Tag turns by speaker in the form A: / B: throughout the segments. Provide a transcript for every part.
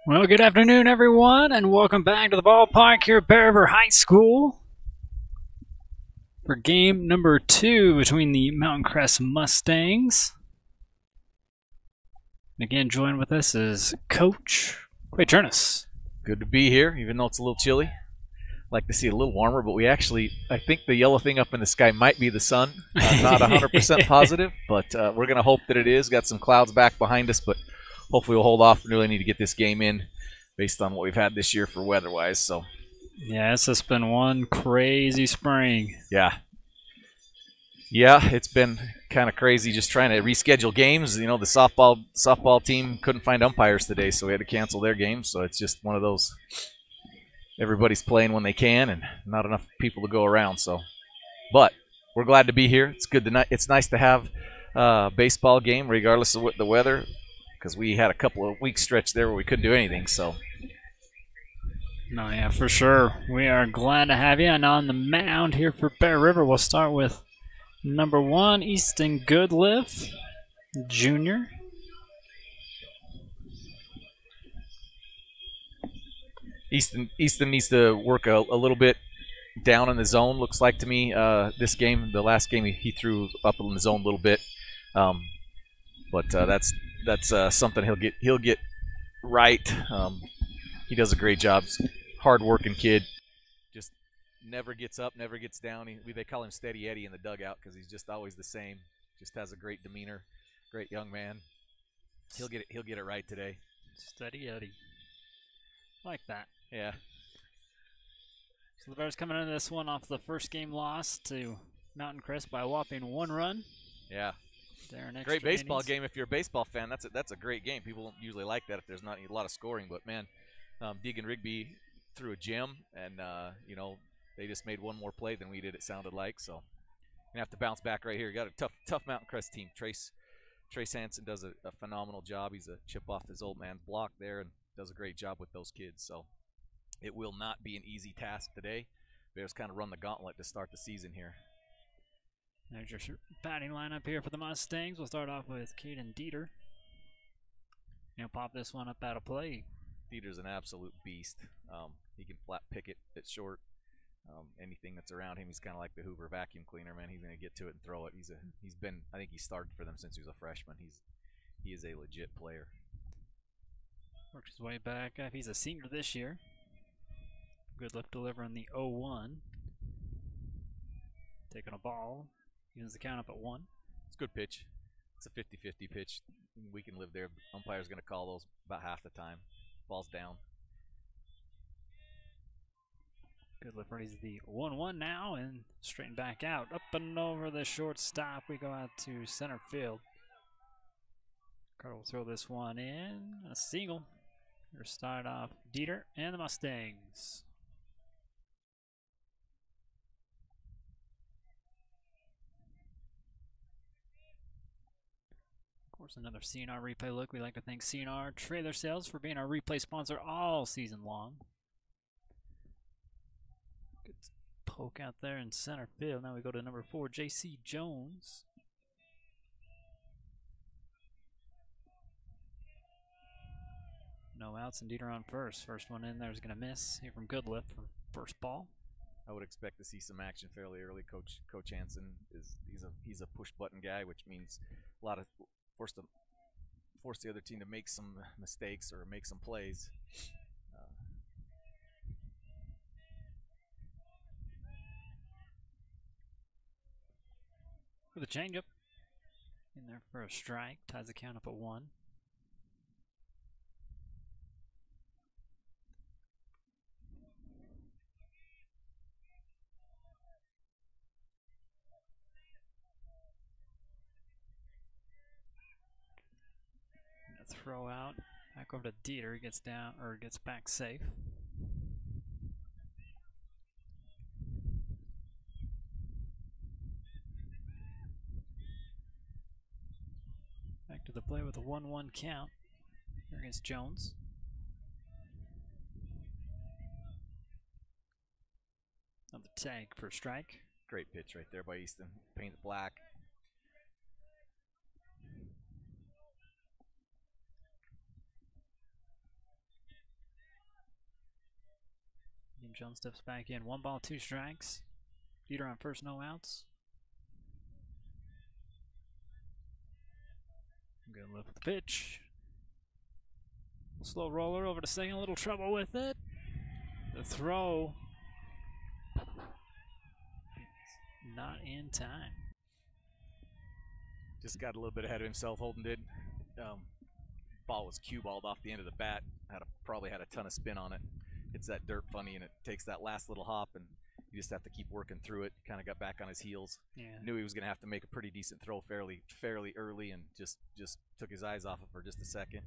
A: Well, good afternoon, everyone, and welcome back to the ballpark here at Bear River High School for game number 2 between the Mountain Crest Mustangs. And again, joined with us is Coach Quay Turnus.
B: Good to be here, even though it's a little chilly. Like to see it a little warmer, but I think the yellow thing up in the sky might be the sun. Not 100% positive, but we're going to hope that it is. Got some clouds back behind us, but hopefully we'll hold off. We really need to get this game in based on what we've had this year for weather-wise. So,
A: yeah, it's just been one crazy spring.
B: Yeah, it's been kind of crazy just trying to reschedule games. You know, the softball team couldn't find umpires today, so we had to cancel their game. So it's just one of those. Everybody's playing when they can, and not enough people to go around. So, but we're glad to be here. It's good to it's nice to have a baseball game, regardless of what the weather, because we had a couple of weeks stretch there where we couldn't do anything. So,
A: no, yeah, for sure. We are glad to have you. And on the mound here for Bear River, we'll start with number 1, Easton Goodliff, Jr.
B: Easton needs to work a little bit down in the zone. Looks like to me this game, the last game he threw up in the zone a little bit, but that's something he'll get right. He does a great job. Hard-working kid. Just never gets up, never gets down. They call him Steady Eddie in the dugout because he's just always the same. Just has a great demeanor. Great young man. He'll get it right today.
A: Steady Eddie. Like that.
B: Yeah.
A: So the Bears coming into this one off the first game loss to Mountain Crest by a whopping 1 run.
B: Yeah. Great baseball
A: innings.
B: game. If you're a baseball fan, that's a great game. People don't usually like that if there's not a lot of scoring. But man, Deegan Rigby threw a gem, and they just made one more play than we did. It sounded like so. Gonna have to bounce back right here. You got a tough Mountain Crest team. Trace Hansen does a phenomenal job. He's a chip off his old man's block there, and does a great job with those kids. So it will not be an easy task today. Bears kind of run the gauntlet to start the season here.
A: There's your batting lineup here for the Mustangs. We'll start off with Caden Dieter. He'll pop this one up out of play.
B: Dieter's an absolute beast. He can flat pick it at short. Anything that's around him, he's kind of like the Hoover vacuum cleaner, man. He's going to get to it and throw it. I think he started for them since he was a freshman. He is a legit player.
A: Works his way back up. He's a senior this year. Good luck delivering the 0-1. Taking a ball. Evens the count up at 1.
B: It's a good pitch. It's a 50-50 pitch. We can live there. Umpire's going to call those about half the time. Ball's down.
A: Goodliff reads the 1-1 now and straighten back out. Up and over the shortstop. We go out to center field. Carter will throw this one in. A single. We'll start off Dieter and the Mustangs. Of course, another CNR replay look. We'd like to thank CNR Trailer Sales for being our replay sponsor all season long. Good poke out there in center field. Now we go to number 4, J.C. Jones. No outs and Dieter on first. First one in there is going to miss here from Goodliff for first ball.
B: I would expect to see some action fairly early. Coach Hansen he's a push button guy, which means a lot of force the other team to make some mistakes or make some plays.
A: With a changeup in there for a strike, ties the count up at 1. Throw out back over to Dieter. He gets down or gets back safe. Back to the play with a 1-1 count. Here against Jones. On the tag for a strike.
B: Great pitch right there by Easton. Paint it black.
A: John steps back in. 1 ball, 2 strikes. Leader on first, no outs. Good lift with the pitch. Slow roller over to second. A little trouble with it. The throw. Not in time.
B: Just got a little bit ahead of himself, Holden did. Ball was cue balled off the end of the bat. Probably had a ton of spin on it. Hits that dirt funny, and it takes that last little hop, and you just have to keep working through it. Kind of got back on his heels.
A: Yeah.
B: Knew he was going to have to make a pretty decent throw fairly early, and just took his eyes off it for just a second.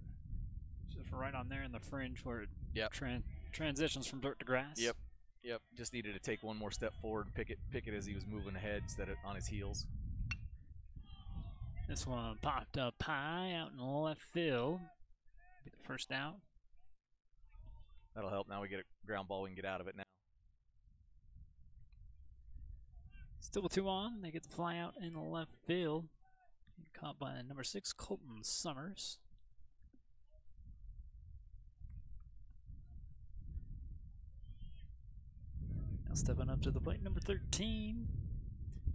A: Just right on there in the fringe where it
B: Yep.
A: transitions from dirt to grass.
B: Yep. Just needed to take one more step forward and pick it as he was moving ahead instead of on his heels.
A: This one popped up high out in left field. Be the first out.
B: That'll help. Now we get a ground ball. We can get out of it now.
A: Still with 2 on. They get the fly out in the left field. Caught by number 6, Colton Summers. Now stepping up to the plate, number 13,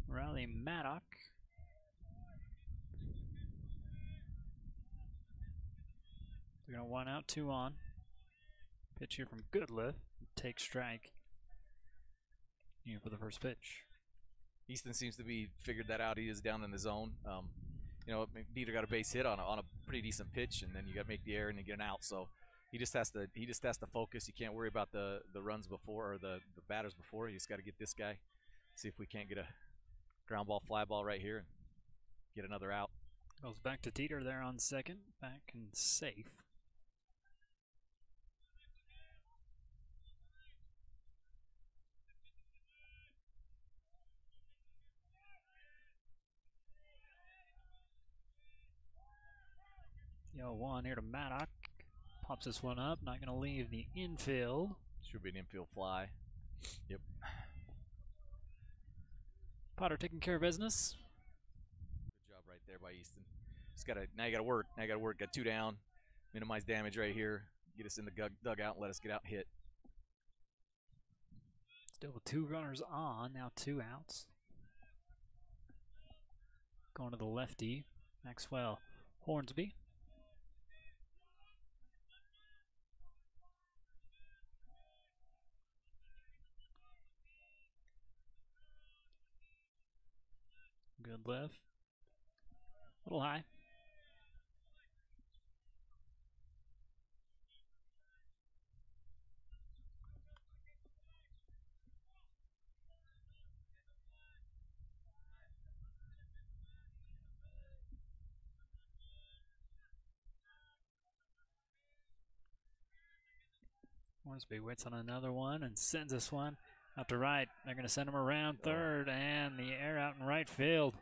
A: Riley Maddock. They're going to 1 out, 2 on. Pitch here from Goodliff. Take strike. Here for the first pitch.
B: Easton seems to be figured that out. He is down in the zone. Neither got a base hit on a pretty decent pitch, and then you got to make the error and you get an out. So he just has to focus. You can't worry about the runs before or the batters before. You just got to get this guy. See if we can't get a ground ball, fly ball right here and get another out.
A: Goes back to Dieter there on second. Back and safe. The 0-1 here to Maddock. Pops this one up. Not going to leave the infield.
B: Should be an infield fly. Yep.
A: Potter taking care of business.
B: Good job right there by Easton. Now you got to work. Got 2 down. Minimize damage right here. Get us in the dugout and let us get out and hit.
A: Still with 2 runners on. Now 2 outs. Going to the lefty, Maxwell Hornsby. Good lift. A little high. Hornsby waits on another one and sends this one out to right. They're going to send him around third, and the air out in right field.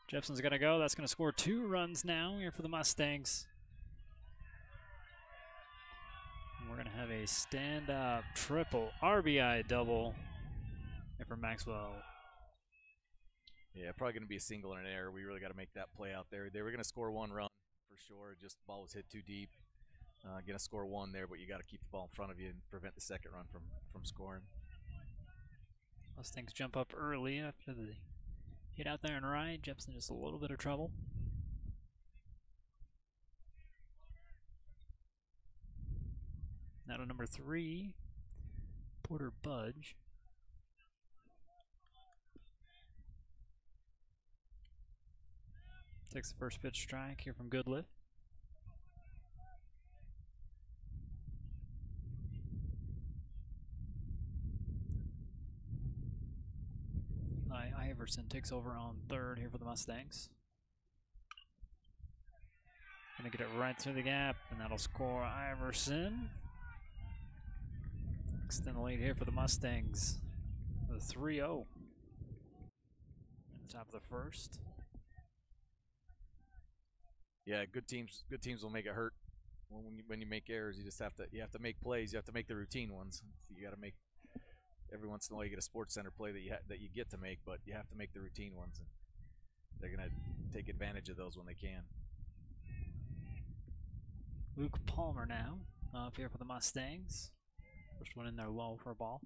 A: Jepson's going to go. That's going to score 2 runs now here for the Mustangs. And we're going to have a stand-up triple RBI double here for Maxwell.
B: Yeah, probably going to be a single and an error. We really got to make that play out there. They were going to score 1 run for sure. Just the ball was hit too deep. Going to score 1 there, but you got to keep the ball in front of you and prevent the second run from scoring.
A: Mustangs jump up early after the hit out there and right. Jepson just a little bit of trouble. Now to number 3, Porter Budge. Takes the first pitch strike here from Goodliff. Iverson takes over on third here for the Mustangs. Gonna get it right through the gap, and that'll score Iverson. Extend the lead here for the Mustangs. The 3-0. At the top of the first.
B: Yeah, good teams will make it hurt. When you make errors, you have to make plays. You have to make the routine ones. You got to make. Every once in a while, you get a Sports Center play that you get to make, but you have to make the routine ones, and they're gonna take advantage of those when they can.
A: Luke Palmer now up here for the Mustangs. First one in there low for a ball.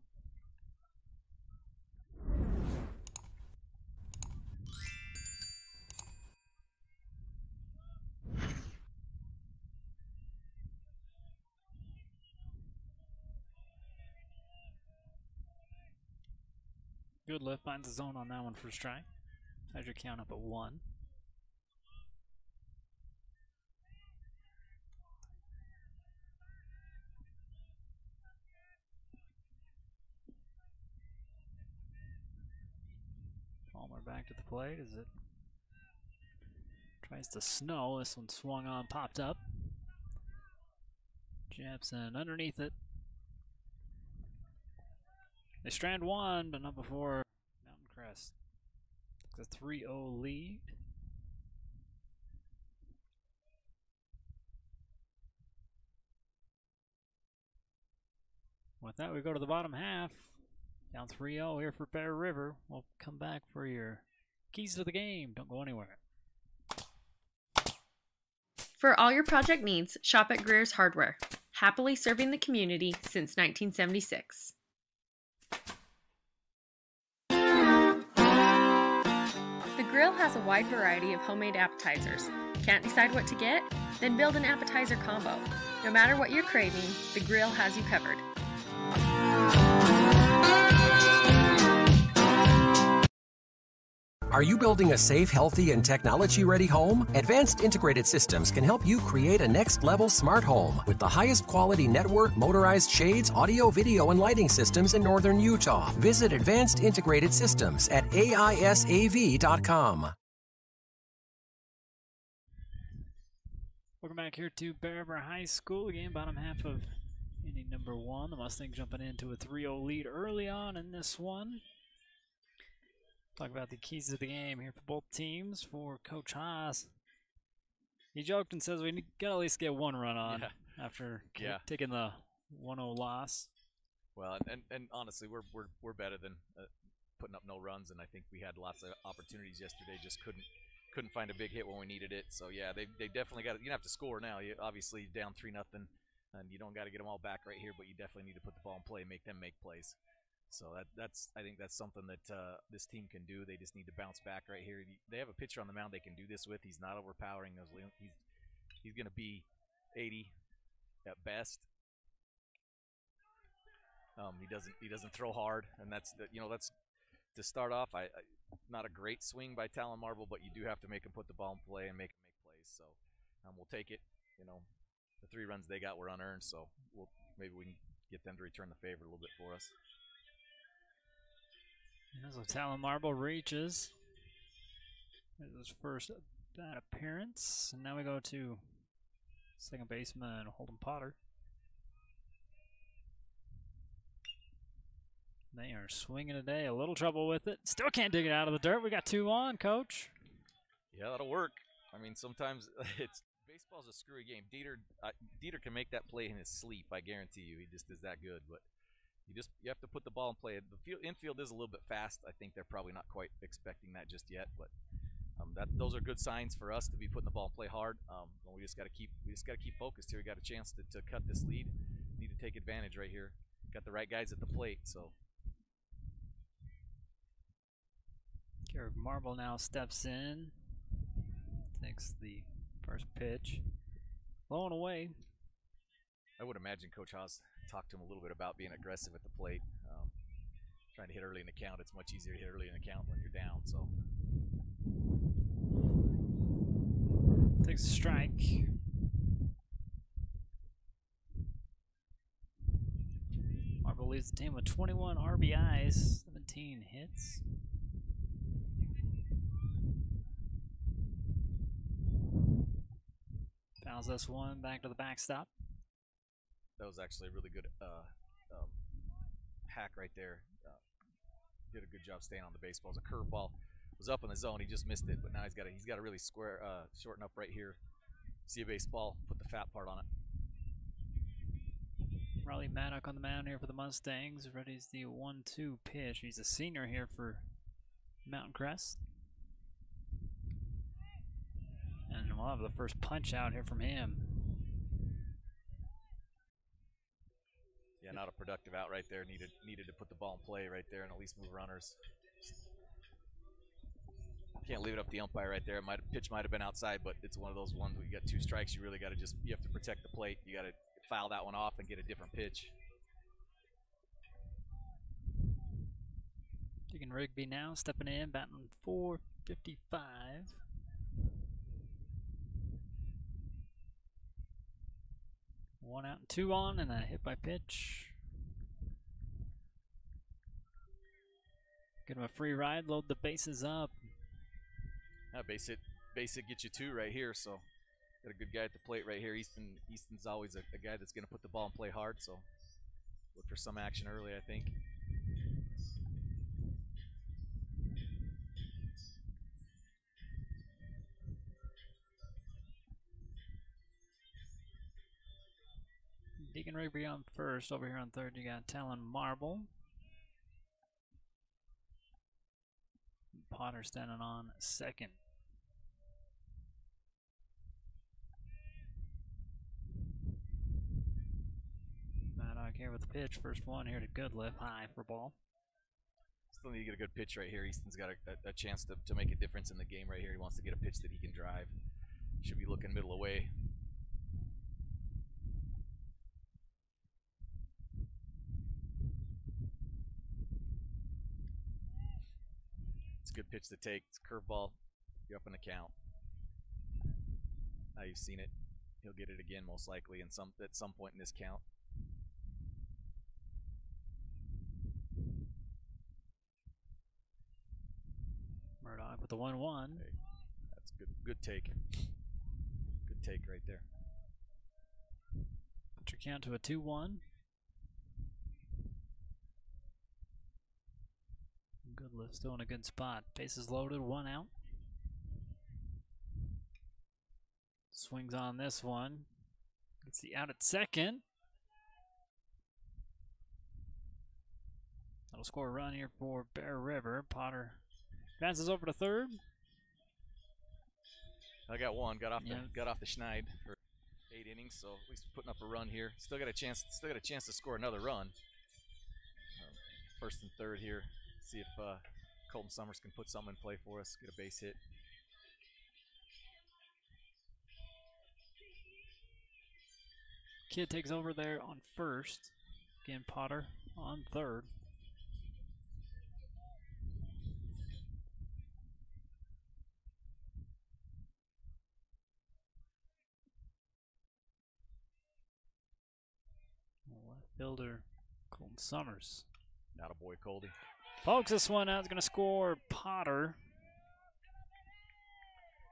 A: Good lift, finds the zone on that one for a strike. Has your count up at 1. Palmer back to the plate as it tries to snow. This one swung on, popped up. Jepson underneath it. They strand one, but not before Mountain Crest. It's a 3-0 lead. With that, we go to the bottom half. Down 3-0 here for Bear River. We'll come back for your keys to the game. Don't go anywhere.
C: For all your project needs, shop at Greer's Hardware. Happily serving the community since 1976. The grill has a wide variety of homemade appetizers. Can't decide what to get? Then build an appetizer combo. No matter what you're craving, the grill has you covered.
D: Are you building a safe, healthy, and technology-ready home? Advanced Integrated Systems can help you create a next-level smart home with the highest quality network, motorized shades, audio, video, and lighting systems in northern Utah. Visit Advanced Integrated Systems at AISAV.com.
A: Welcome back here to Bear River High School. Again, bottom half of inning number 1. The Mustangs jumping into a 3-0 lead early on in this one. Talk about the keys to the game here for both teams. For Coach Haas, he joked and says we got to at least get one run on after taking the 1-0 loss.
B: Well, and honestly, we're better than putting up no runs, and I think we had lots of opportunities yesterday. Just couldn't find a big hit when we needed it. So yeah, they definitely got it. You have to score now. You obviously down 3-0, and you don't got to get them all back right here, but you definitely need to put the ball in play, make them make plays. So I think that's something that this team can do. They just need to bounce back right here. They have a pitcher on the mound they can do this with. He's not overpowering. He's going to be 80 at best. He doesn't throw hard, and that's to start off. Not a great swing by Talon Marble, but you do have to make him put the ball in play and make him make plays. So we'll take it. The 3 runs they got were unearned, so maybe we can get them to return the favor a little bit for us.
A: So Talon Marble reaches. It was first bat appearance, and now we go to second baseman Holden Potter. They are swinging today, a little trouble with it. Still can't dig it out of the dirt. We got 2 on, Coach.
B: Yeah, that'll work. I mean, sometimes baseball's a screwy game. Dieter can make that play in his sleep. I guarantee you, he just is that good. But you have to put the ball in play. The infield is a little bit fast. I think they're probably not quite expecting that just yet, but those are good signs for us to be putting the ball in play hard. We just got to keep focused here. We got a chance to cut this lead. Need to take advantage right here. Got the right guys at the plate, so.
A: Garrett Marble now steps in, takes the first pitch, blowing away.
B: I would imagine Coach Haas talked to him a little bit about being aggressive at the plate, trying to hit early in the count. It's much easier to hit early in the count when you're down. So
A: takes a strike. Marble leads the team with 21 RBIs, 17 hits. Fouls this one back to the backstop.
B: That was actually a really good hack right there. Did a good job staying on the baseball. It was a curveball. Was up in the zone. He just missed it, but now he's got to really square shorten up right here. See a baseball, put the fat part on it.
A: Riley Maddock on the mound here for the Mustangs. Ready's the 1-2 pitch. He's a senior here for Mountain Crest. And we'll have the first punch out here from him.
B: Yeah, not a productive out right there. Needed to put the ball in play right there and at least move runners. Can't leave it up to the umpire right there. Pitch might have been outside, but it's one of those ones where you got 2 strikes. You really got to you have to protect the plate. You got to foul that one off and get a different pitch.
A: Deacon Rigby now stepping in, batting .455. 1 out and 2 on, and a hit by pitch. Give him a free ride, load the bases up.
B: Base hit gets you 2 right here, so got a good guy at the plate right here. Easton's always a guy that's going to put the ball and play hard, so look for some action early, I think.
A: Deacon Rigby on first. Over here on third, you got Talon Marble. Potter standing on second. Maddock here with the pitch. First one here to Goodliff, high for ball.
B: Still need to get a good pitch right here. Easton's got a chance to make a difference in the game right here. He wants to get a pitch that he can drive. Should be looking middle away. It's a good pitch to take. It's a curveball. You're up in the count. Now you've seen it. He'll get it again most likely at some point in this count.
A: Murdoch with the 1-1.
B: Hey, that's good take. Good take right there.
A: Put your count to a 2-1. Goodliff still in a good spot. Bases loaded, 1 out. Swings on this one. Gets the out at second. That'll score a run here for Bear River. Potter advances over to third.
B: I got one. Got off the schneid for 8 innings, so at least putting up a run here. Still got a chance to score another run. First and third here. See if Colton Summers can put something in play for us. Get a base hit.
A: Kid takes over there on first. Again, Potter on third. Left fielder Colton Summers.
B: Not a boy, Coldy.
A: Pokes this one out. Is going to score Potter.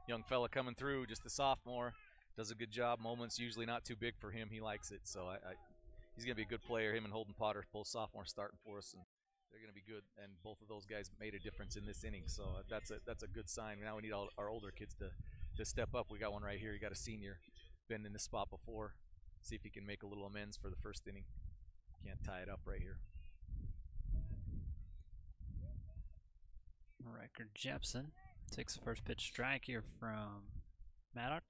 B: Young fella coming through, just a sophomore. Does a good job. Moments usually not too big for him. He likes it, so he's going to be a good player. Him and Holden Potter, both sophomores starting for us, and they're going to be good. And both of those guys made a difference in this inning, so that's a good sign. Now we need all our older kids to step up. We got one right here. You got a senior, been in this spot before. See if he can make a little amends for the first inning. Can't tie it up right here.
A: Riker Jepson takes the first pitch strike here from Maddock.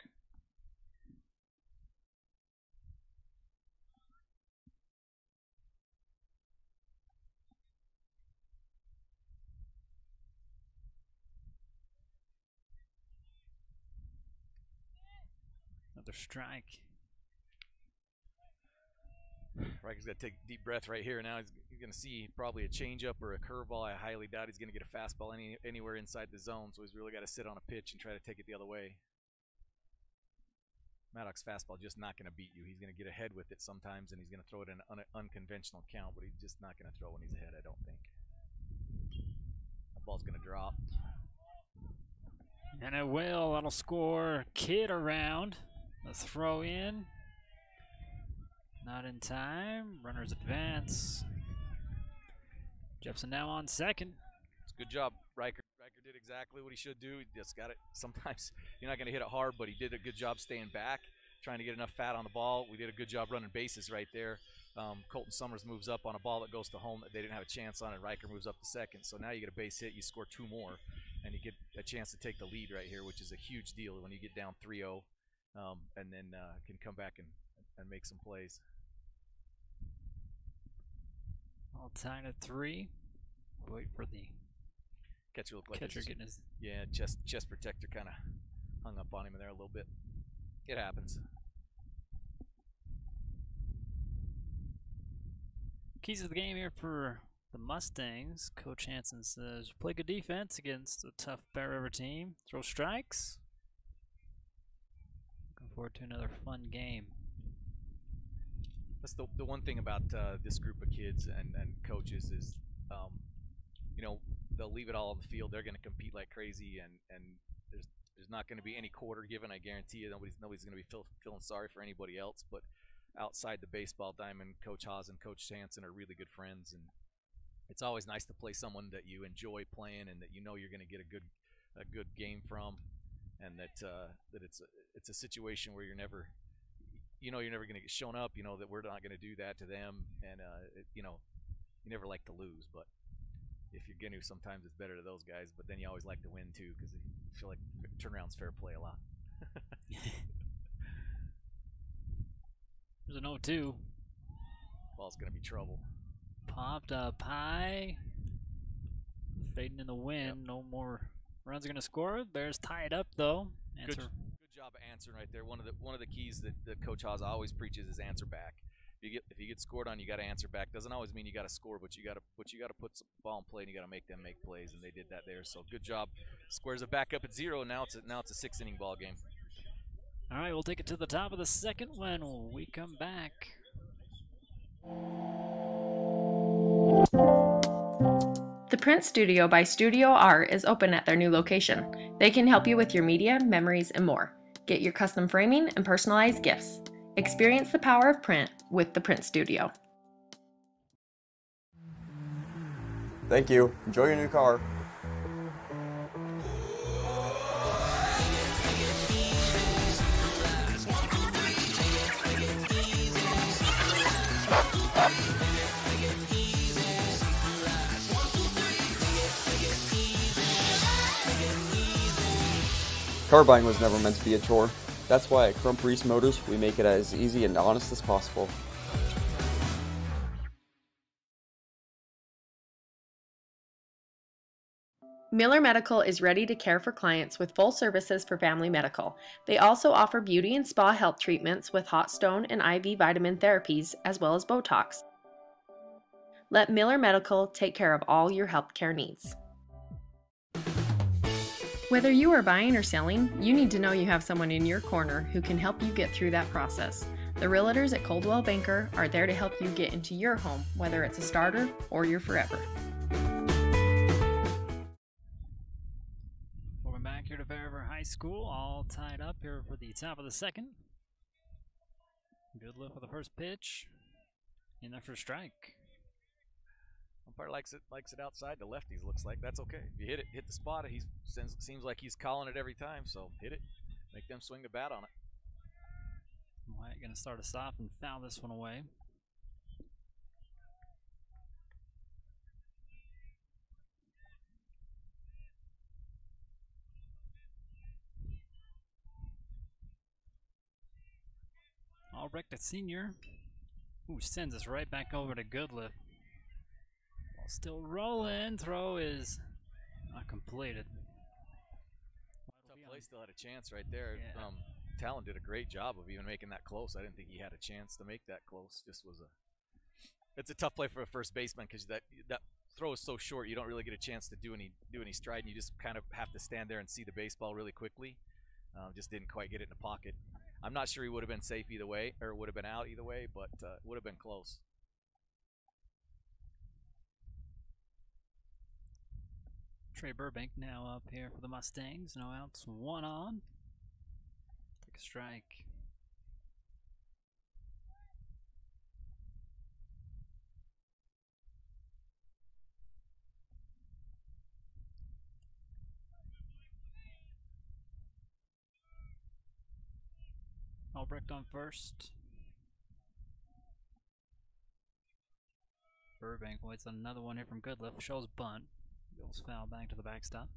A: Another strike.
B: Riker's got to take a deep breath right here. Now he's going to see probably a changeup or a curveball. I highly doubt he's going to get a fastball anywhere inside the zone, so he's really got to sit on a pitch and try to take it the other way. Maddock's fastball just not going to beat you. He's going to get ahead with it sometimes, and he's going to throw it in an unconventional count, but he's just not going to throw when he's ahead, I don't think. That ball's going to drop.
A: And it will. That'll score Kid around. The throw in. Not in time. Runners advance. Jepson now on second.
B: It's a good job, Riker. Riker did exactly what he should do. He just got it. Sometimes you're not going to hit it hard, but he did a good job staying back, trying to get enough fat on the ball. We did a good job running bases right there. Colton Summers moves up on a ball that goes to home that they didn't have a chance on, and Riker moves up to second. So now you get a base hit, you score 2 more, and you get a chance to take the lead right here, which is a huge deal when you get down 3-0, and then can come back and make some plays.
A: All tied at 3. Wait for the
B: Catcher looked like
A: catcher
B: his,
A: getting his.
B: yeah, chest protector kind of hung up on him there a little bit. It happens.
A: Keys of the game here for the Mustangs. Coach Hansen says, play good defense against a tough Bear River team. Throw strikes. Looking forward to another fun game.
B: That's the one thing about this group of kids and coaches is, you know, they'll leave it all on the field. They're going to compete like crazy, and there's not going to be any quarter given. I guarantee you, nobody's going to be feeling sorry for anybody else. But outside the baseball diamond, Coach Haas and Coach Hansen are really good friends, and it's always nice to play someone that you enjoy playing and that you know you're going to get a good game from, and that it's a situation where you're never going to get shown up. You know that we're not going to do that to them, and you know, you never like to lose, but if you're going to, sometimes it's better to those guys. But then you always like to win too, because you feel like turnaround's fair play a lot.
A: There's an 0-2.
B: Ball's going to be trouble.
A: Popped up high. Fading in the wind. Yep. No more runs are going to score. Bears tie it up though.
B: Good job of answering right there. One of the keys that Coach Haas always preaches is answer back. If you get scored on, you got to answer back. Doesn't always mean you got to score, but you got to put some ball in play, and you got to make them make plays, and they did that there. So good job. Squares it back up at 0. Now it's a 6-inning ball game.
A: All right, we'll take it to the top of the second when we come back.
C: The Print Studio by Studio Art is open at their new location. They can help you with your media, memories, and more. Get your custom framing and personalized gifts. Experience the power of print with the Print Studio.
E: Thank you. Enjoy your new car. Car buying was never meant to be a chore. That's why at Crump Reese Motors, we make it as easy and honest as possible.
C: Miller Medical is ready to care for clients with full services for family medical. They also offer beauty and spa health treatments with hot stone and IV vitamin therapies, as well as Botox. Let Miller Medical take care of all your healthcare needs. Whether you are buying or selling, you need to know you have someone in your corner who can help you get through that process. The realtors at Coldwell Banker are there to help you get into your home, whether it's a starter or your forever.
A: Welcome back here to Bear River High School, all tied up here for the top of the second. Good look for the first pitch. In there for a strike.
B: Umpire likes it outside the lefties. Looks like that's okay. If you hit the spot, seems like he's calling it every time. So hit it, make them swing the bat on it.
A: Wyatt gonna start us off and foul this one away. Albrecht, the senior, who sends us right back over to Goodliff. Still rolling. Throw is not completed.
B: Tough play. Still had a chance right there.
A: Yeah.
B: Talon did a great job of even making that close. I didn't think he had a chance to make that close. It's a tough play for a first baseman because that throw is so short. You don't really get a chance to do any stride. And you just kind of have to stand there and see the baseball really quickly. Just didn't quite get it in the pocket. I'm not sure he would have been safe either way, or would have been out either way, but it would have been close.
A: Trey Burbank now up here for the Mustangs. No outs, 1 on. Take a strike. Albrecht on first. Burbank waits on another one here from Goodliff. Shows bunt. Goes foul back to the backstop.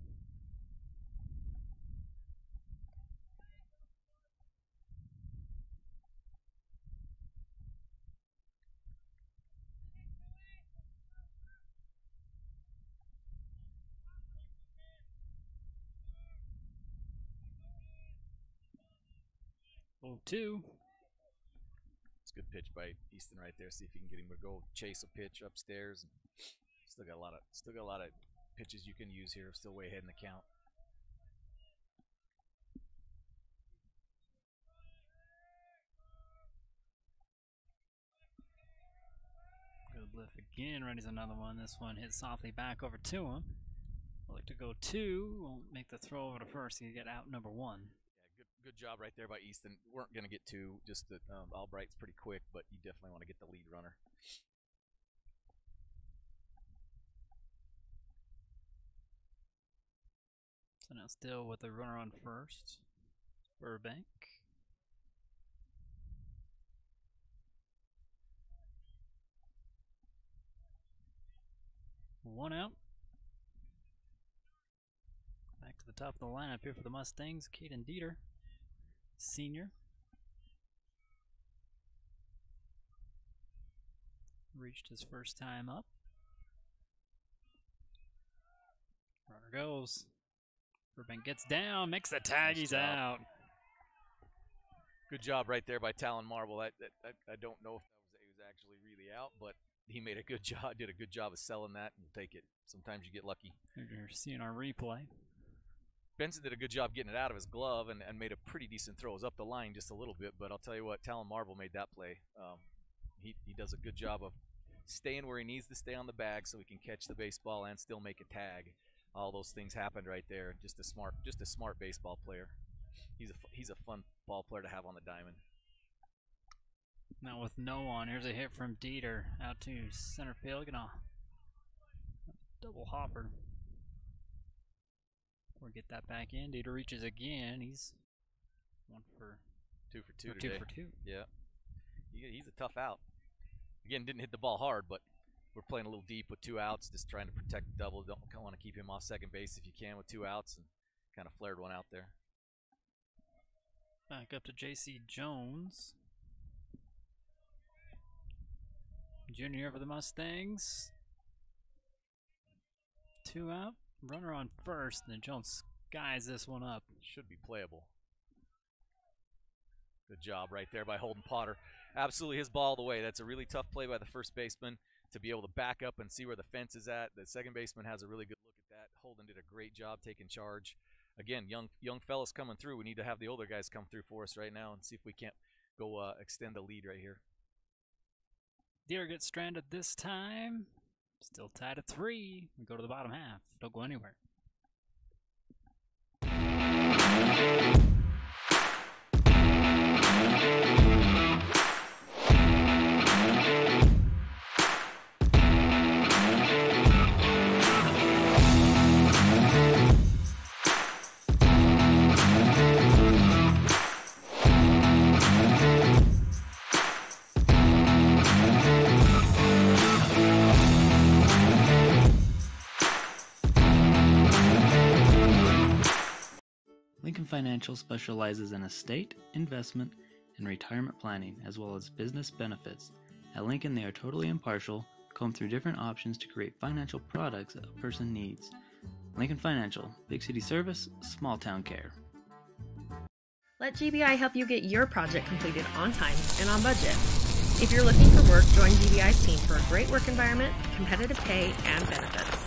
A: 0-2.
B: It's a good pitch by Easton right there. See if you can get him to go chase a pitch upstairs. Still got a lot of pitches you can use here. Still way ahead in the count.
A: Good lift again. Ready's another one. This one hit softly back over to him. Look to go 2. Won't make the throw over to first. He get out number 1.
B: Yeah, good job right there by Easton. Weren't going to get 2. Just that Albright's pretty quick, but you definitely want to get the lead runner.
A: So now still with the runner on first. Burbank. One out. Back to the top of the lineup here for the Mustangs. Caden Dieter, senior. Reached his first time up. Runner goes. Burbank gets down, makes the tag, he's out.
B: Good job right there by Talon Marble. I don't know if he was actually really out, but he made a good job, did a good job of selling that, and we'll take it. Sometimes you get lucky.
A: You're seeing our replay.
B: Benson did a good job getting it out of his glove and made a pretty decent throw. It was up the line just a little bit, but I'll tell you what, Talon Marble made that play. He does a good job of staying where he needs to stay on the bag so he can catch the baseball and still make a tag. All those things happened right there. Just a smart baseball player. He's a fun ball player to have on the diamond.
A: Now with no one, here's a hit from Dieter out to center field. Gonna double hopper. Or get that back in. Dieter reaches again. He's
B: 2 for 2
A: 2
B: today.
A: for 2.
B: Yeah, he's a tough out. Again, didn't hit the ball hard, but we're playing a little deep with 2 outs, just trying to protect the double. Don't want to keep him off second base if you can with 2 outs, and kind of flared one out there.
A: Back up to J.C. Jones. Junior for the Mustangs. 2 out. Runner on first, and then Jones skies this one up.
B: Should be playable. Good job right there by Holden Potter. Absolutely his ball all the way. That's a really tough play by the first baseman to be able to back up and see where the fence is at. The second baseman has a really good look at that. Holden did a great job taking charge. Again, young fellas coming through. We need to have the older guys come through for us right now and see if we can't go extend the lead right here.
A: Deer gets stranded this time. Still tied at 3. We go to the bottom half. Don't go anywhere.
F: Lincoln Financial specializes in estate, investment, and retirement planning, as well as business benefits. At Lincoln, they are totally impartial, comb through different options to create financial products a person needs. Lincoln Financial, big city service, small town care.
C: Let GBI help you get your project completed on time and on budget. If you're looking for work, join GBI's team for a great work environment, competitive pay, and benefits.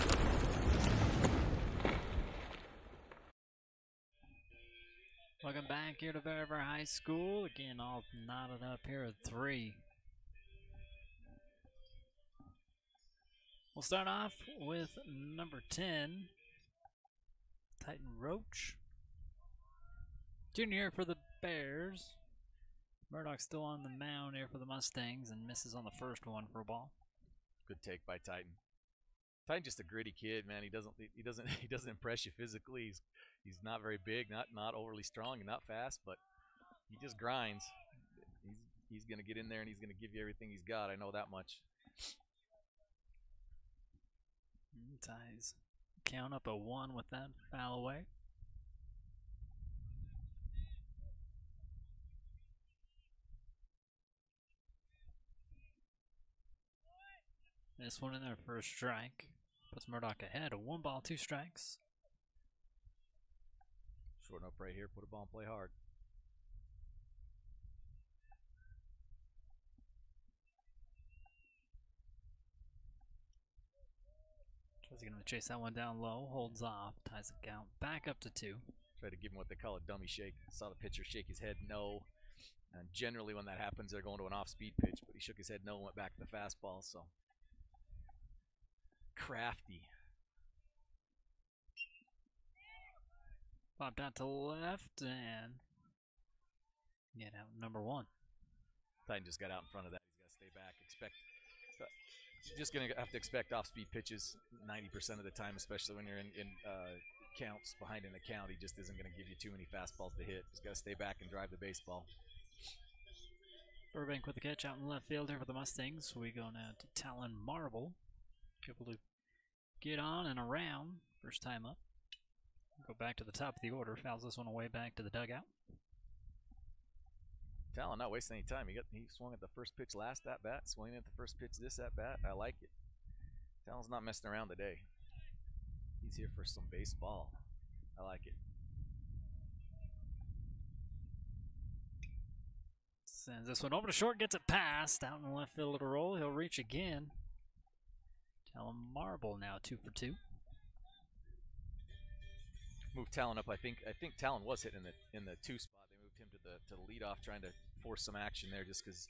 A: Welcome back here to Veriver High School. Again, all knotted up here at 3. We'll start off with number 10, Titan Roach. Junior for the Bears. Murdoch's still on the mound here for the Mustangs and misses on the first one for a ball.
B: Good take by Titan. Titan's just a gritty kid, man. He doesn't impress you physically. He's not very big, not overly strong, and not fast, but he just grinds. He's gonna get in there and he's gonna give you everything he's got. I know that much.
A: Ties count up a 1 with that foul away. This one in there for a strike. Puts Murdoch ahead. A 1 ball, 2 strikes.
B: Shorten up right here. Put a ball and play hard.
A: going to chase that one down low, holds off, ties the count back up to 2.
B: Try to give him what they call a dummy shake. Saw the pitcher shake his head no. And generally when that happens, they're going to an off-speed pitch, but he shook his head no and went back to the fastball, so. Crafty.
A: Popped out to left and get out number 1.
B: Titan just got out in front of that. He's got to stay back. Just going to have to expect off-speed pitches 90% of the time, especially when you're in counts behind in the count. He just isn't going to give you too many fastballs to hit. He's got to stay back and drive the baseball.
A: Burbank with the catch out in left field here for the Mustangs. We go now to Talon Marble. Able to get on and around. First time up. Go back to the top of the order. Fouls this one away back to the dugout.
B: Talon not wasting any time. He swung at the first pitch last at bat, swinging at the first pitch this at bat. I like it. Talon's not messing around today. He's here for some baseball. I like it.
A: Sends this one over to short, gets it past. Out in left field to roll. He'll reach again. Talon Marble now 2 for 2.
B: Move Talon up. I think Talon was hitting in the 2 spot. They moved him to the leadoff, trying to force some action there, just because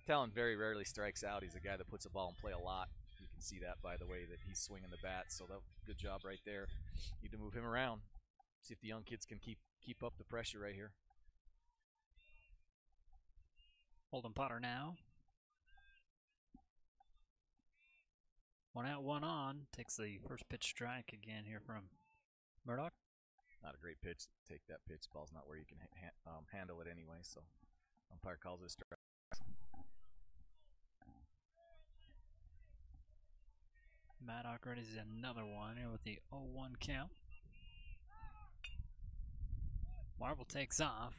B: Talon very rarely strikes out. He's a guy that puts the ball in play a lot. You can see that by the way that he's swinging the bat. So that good job right there. Need to move him around. See if the young kids can keep up the pressure right here.
A: Holden Potter now. 1 out, 1 on. Takes the first pitch strike again here from Murdoch.
B: Not a great pitch. Take that pitch. Ball's not where you can handle it anyway, so umpire calls it a strike.
A: Maddock readies another one here with the 0-1 count. Marble takes off.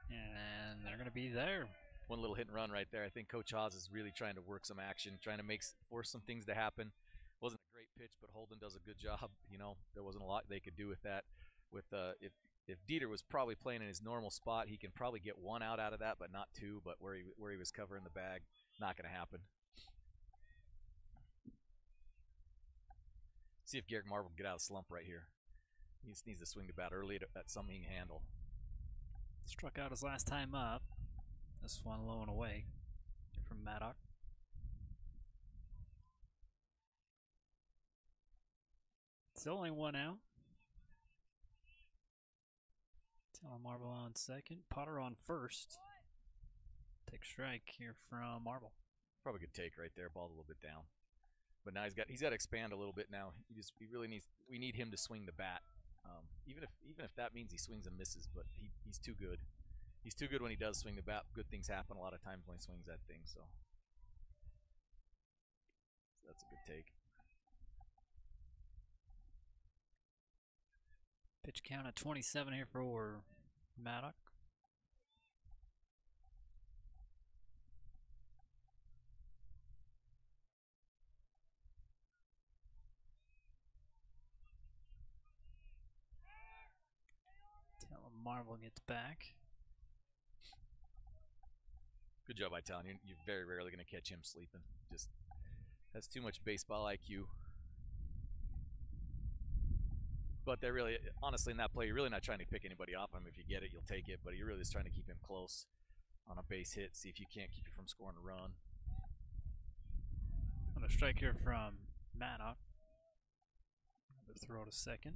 A: And they're going to be there.
B: One little hit and run right there. I think Coach Haas is really trying to work some action, trying to force some things to happen. Wasn't a great pitch, but Holden does a good job. You know, there wasn't a lot they could do with that. If Dieter was probably playing in his normal spot, he can probably get 1 out of that, but not 2. But where he was covering the bag, not going to happen. See if Garrick Marble can get out of the slump right here. He just needs to swing the bat early at something he can handle.
A: Struck out his last time up. This one low and away from Maddock. Still only 1 out. Talon Marble on second. Potter on first. Take strike here from Marble.
B: Probably a good take right there. Ball's a little bit down. But now he's got to expand a little bit now. He really needs. We need him to swing the bat. Even if that means he swings and misses, but he's too good. He's too good when he does swing the bat. Good things happen a lot of times when he swings that thing. So that's a good take.
A: Pitch count at 27 here for Maddock. Marble gets back.
B: Good job by Talon. You're very rarely going to catch him sleeping. Just has too much baseball IQ. But they're really, honestly, in that play, you're really not trying to pick anybody off him. If you get it, you'll take it. But you're really just trying to keep him close on a base hit. See if you can't keep it from scoring a run.
A: Another strike here from Maddock. Another throw to second.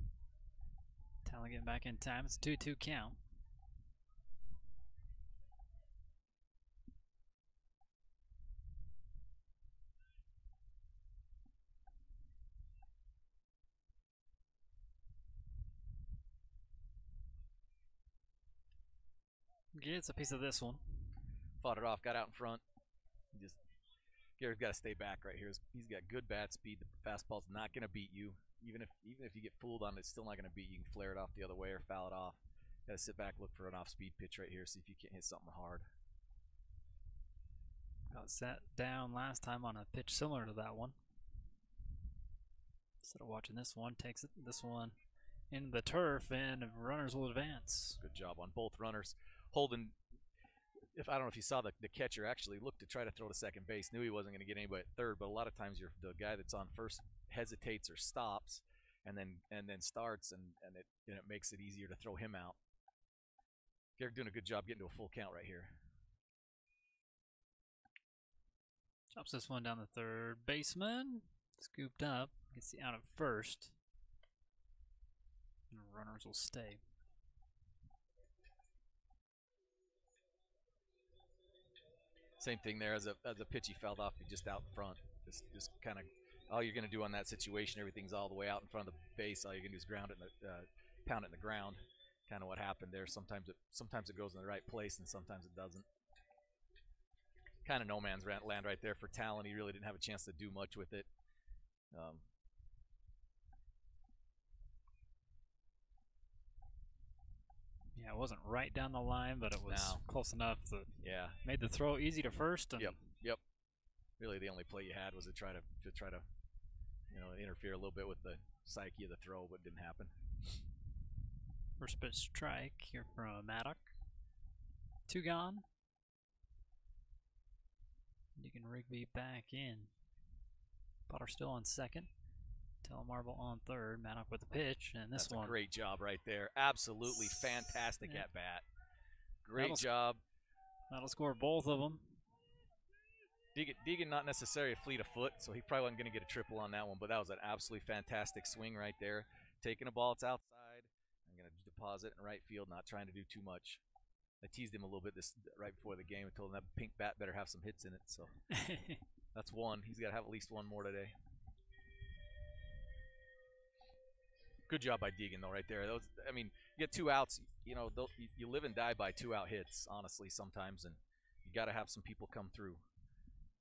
A: Talon getting back in time. It's 2-2 count. Gets a piece of this one.
B: Fought it off, got out in front. Garrett's got to stay back right here. He's got good bat speed. The fastball's not going to beat you. Even if you get fooled on it, it's still not going to beat you. You can flare it off the other way or foul it off. Got to sit back, look for an off-speed pitch right here, see if you can't hit something hard.
A: Got sat down last time on a pitch similar to that one. Instead of watching this one, takes this one in the turf, and runners will advance.
B: Good job on both runners. Holden, I don't know if you saw the catcher actually looked to try to throw to second base. Knew he wasn't going to get anybody at third, but a lot of times the guy that's on first hesitates or stops, and then starts, and it makes it easier to throw him out. They're doing a good job getting to a full count right here.
A: Chops this one down the third baseman. Scooped up. Gets the out at first. And runners will stay.
B: Same thing there as a pitch he fouled off, just out in front. Just kind of all you're going to do on that situation. Everything's all the way out in front of the base. All you're going to do is ground it, pound it in the ground. Kind of what happened there. Sometimes it goes in the right place, and sometimes it doesn't. Kind of no man's land right there for Talon. He really didn't have a chance to do much with it.
A: Yeah, it wasn't right down the line, but it was close enough that made the throw easy to first. And
B: Yep. Really, the only play you had was to try to interfere a little bit with the psyche of the throw, but it didn't happen.
A: First pitch strike here from Maddock. 2 gone. Deacon Rigby back in. Potter still on second. Telemarble on third. Maddock with the pitch, and this one.
B: That's a great job right there. Absolutely fantastic at bat. Great job.
A: That'll score both of them.
B: Deegan not necessarily a fleet of foot, so he probably wasn't going to get a triple on that one, but that was an absolutely fantastic swing right there. Taking a ball, it's outside. I'm going to deposit in right field, not trying to do too much. I teased him a little bit right before the game. I told him that pink bat better have some hits in it, so that's one. He's got to have at least one more today. Good job by Deegan, though, right there. You get 2 outs. You live and die by 2-out hits, honestly, sometimes, and you got to have some people come through.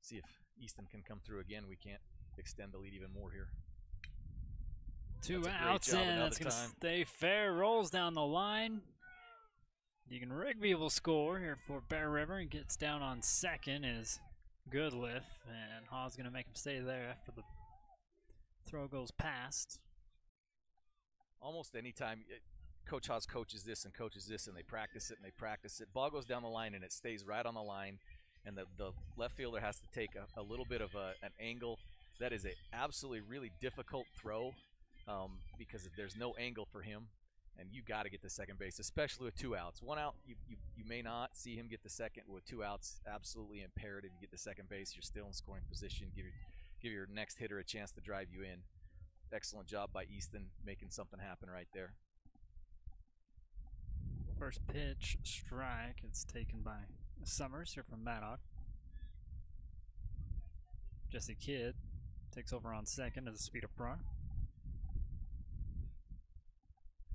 B: See if Easton can come through again. We can't extend the lead even more here.
A: 2 outs in. It's going to stay fair. Rolls down the line. Deacon Rigby will score here for Bear River and gets down on second. Is good lift, and Hawes going to make him stay there after the throw goes past.
B: Almost any time Coach Hawes coaches this, and they practice it, ball goes down the line, and it stays right on the line, and the left fielder has to take a little bit of an angle. That is an absolutely really difficult throw because there's no angle for him, and you got to get to second base, especially with 2 outs. 1 out, you may not see him get the second. With 2 outs, absolutely imperative you get to second base. You're still in scoring position. Give your next hitter a chance to drive you in. Excellent job by Easton making something happen right there.
A: First pitch, strike. It's taken by Summers here from Maddock. Jesse Kidd takes over on second as a speed up front.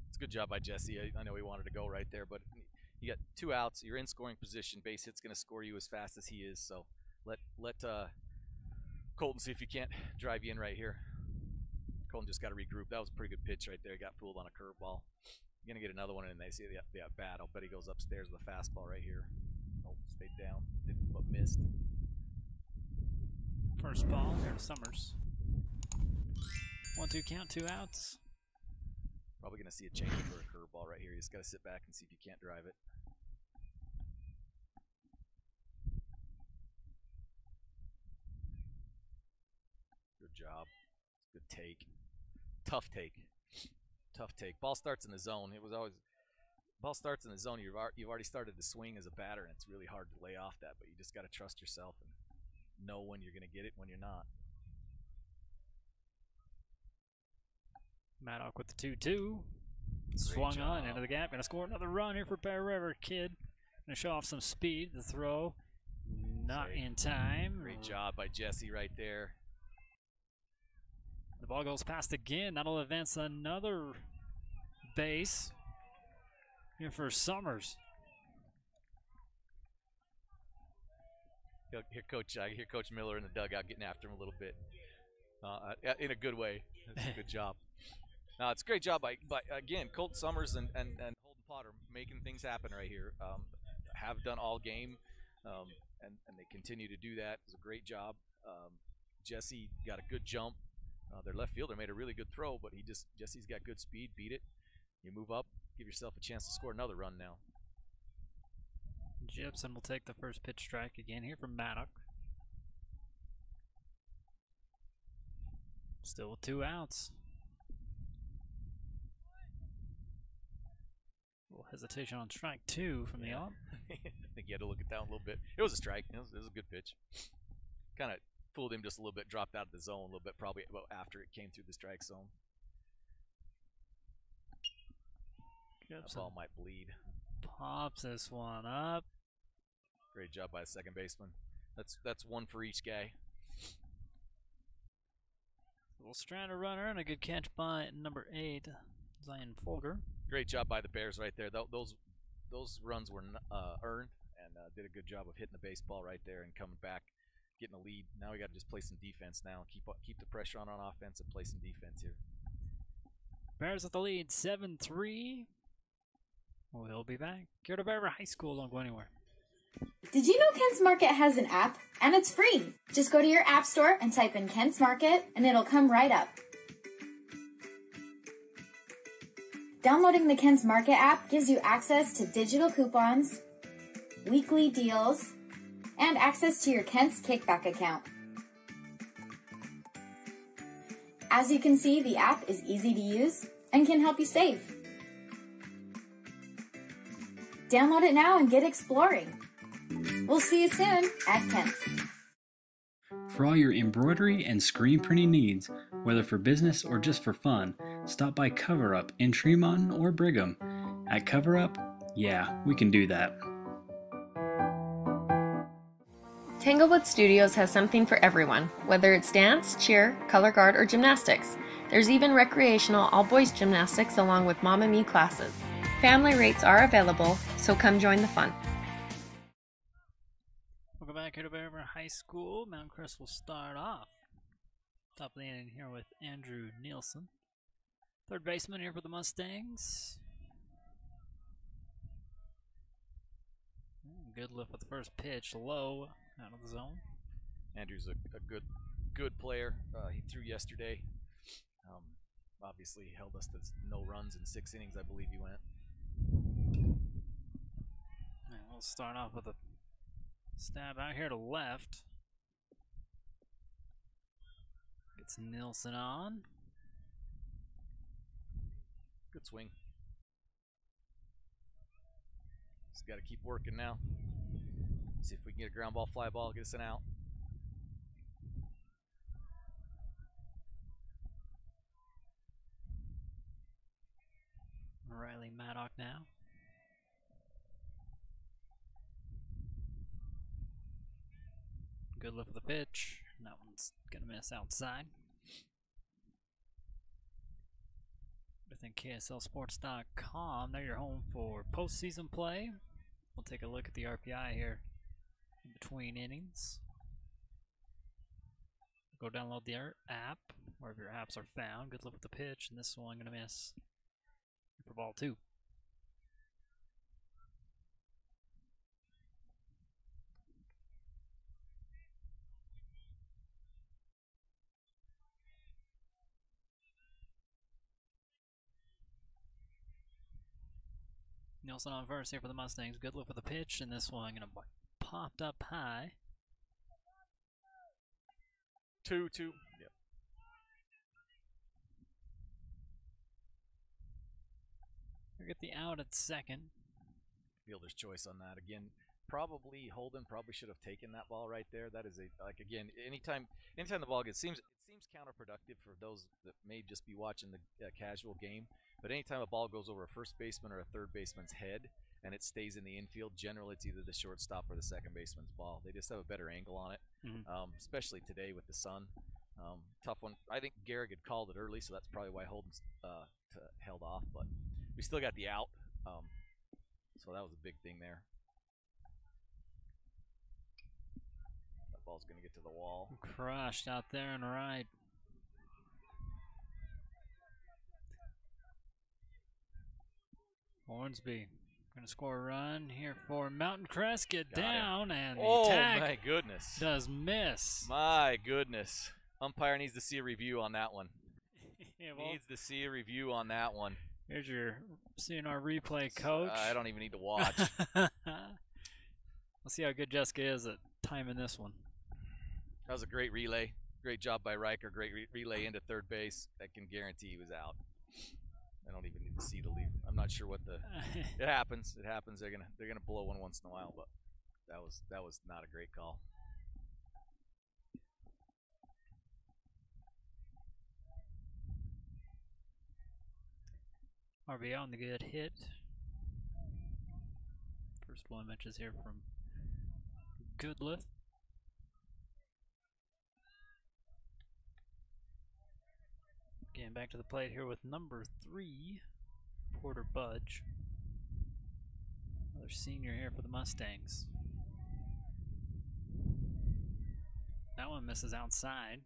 B: It's a good job by Jesse. I know he wanted to go right there, but you got 2 outs. You're in scoring position. Base hit's going to score you as fast as he is. So let Colton see if he can't drive you in right here. Colton just got to regroup. That was a pretty good pitch right there. He got fooled on a curveball. You're going to get another one, and they see the at bat. I'll bet he goes upstairs with a fastball right here. Oh, stayed down. Didn't, but missed.
A: First ball here to Summers. 1-2 count, 2 outs.
B: Probably going to see a change for a curveball right here. You just got to sit back and see if you can't drive it. Good job. Good take. Tough take. Ball starts in the zone. Ball starts in the zone. You've already started to swing as a batter, and it's really hard to lay off that. But you just got to trust yourself and know when you're going to get it, when you're not.
A: Maddock with the 2-2. Swung on into the gap. Going to score another run here for Bear River. Kidd going to show off some speed. The throw not in time.
B: Great job by Jesse right there.
A: The ball goes past again. That'll advance another base here for Summers.
B: I hear Coach Miller in the dugout getting after him a little bit, in a good way. That's a good job. No, it's a great job by again, Colt Summers and Holden Potter making things happen right here. Have done all game, and they continue to do that. It was a great job. Jesse got a good jump. Their left fielder made a really good throw, but Jesse's got good speed. Beat it. You move up, give yourself a chance to score another run now.
A: Gibson will take the first pitch strike again here from Maddock. Still with 2 outs. A little hesitation on strike 2 from the up.
B: I think you had to look it down a little bit. It was a strike. It was a good pitch. Kind of fooled him just a little bit, dropped out of the zone a little bit, probably about after it came through the strike zone. That ball might bleed.
A: Pops this one up.
B: Great job by the second baseman. That's one for each guy.
A: Little stranded runner and a good catch by number 8, Zion Folger.
B: Great job by the Bears right there. Those runs were earned, and did a good job of hitting the baseball right there and coming back, getting a lead. Now we got to just play some defense now. Keep the pressure on offense and play some defense here.
A: Bears with the lead, 7-3. We'll be back. Here to Beaver High School. Don't go anywhere.
G: Did you know Kent's Market has an app? And it's free. Just go to your app store and type in Kent's Market, and it'll come right up. Downloading the Kent's Market app gives you access to digital coupons, weekly deals, and access to your Kent's Kickback account. As you can see, the app is easy to use and can help you save. Download it now and get exploring. We'll see you soon at Kent's.
H: For all your embroidery and screen printing needs, whether for business or just for fun, stop by Cover Up in Tremont or Brigham. At Cover Up, yeah, we can do that.
C: Tanglewood Studios has something for everyone, whether it's dance, cheer, color guard, or gymnastics. There's even recreational all-boys gymnastics along with Mamma Mia classes. Family rates are available, so come join the fun.
A: Welcome back here to Beaver High School. Mount Crest will start off. Top of the inning here with Andrew Nielsen. Third baseman here for the Mustangs. Good lift with the first pitch, low, out of the zone.
B: Andrew's a good player. He threw yesterday. Obviously held us to no runs in 6 innings, I believe he went.
A: And we'll start off with a stab out here to left. Gets Nielsen on.
B: Good swing. Just got to keep working now. See if we can get a ground ball, fly ball, get us an out.
A: Riley Maddock now. Good lift of the pitch. That one's gonna miss outside. Within KSLSports.com, they're your home for postseason play. We'll take a look at the RPI here in between innings. Go download the app, wherever your apps are found. Good lift with the pitch, and this one gonna miss for ball 2. Nielsen on first here for the Mustangs. Good look for the pitch, and this one gonna popped up high.
B: 2-2. Yep.
A: We get the out at second.
B: Fielder's choice on that again. Probably Holden probably should have taken that ball right there. That is again, anytime the ball gets it seems counterproductive for those that may just be watching the casual game. But anytime a ball goes over a first baseman or a third baseman's head and it stays in the infield, generally it's either the shortstop or the second baseman's ball. They just have a better angle on it, especially today with the sun. Tough one. I think Garrick had called it early, so that's probably why Holden's held off. But we still got the out, so that was a big thing there. That ball's going to get to the wall.
A: Crushed out there and right. Hornsby going to score a run here for Mountain Crest. Get down, and the attack
B: my goodness,
A: does miss.
B: My goodness. Umpire needs to see a review on that one.
A: Yeah, well,
B: needs to see a review on that one.
A: Here's your CNR replay coach.
B: I don't even need to watch.
A: We'll see how good Jessica is at timing this one.
B: That was a great relay. Great job by Riker. Great relay into third base. I can guarantee he was out. I don't even need to see the lead. I'm not sure what the. It happens. It happens. They're gonna blow one once in a while, but that was not a great call.
A: RBI on the good hit. First one mentions here from Goodlift. Getting back to the plate here with number 3, Porter Budge. Another senior here for the Mustangs. That one misses outside.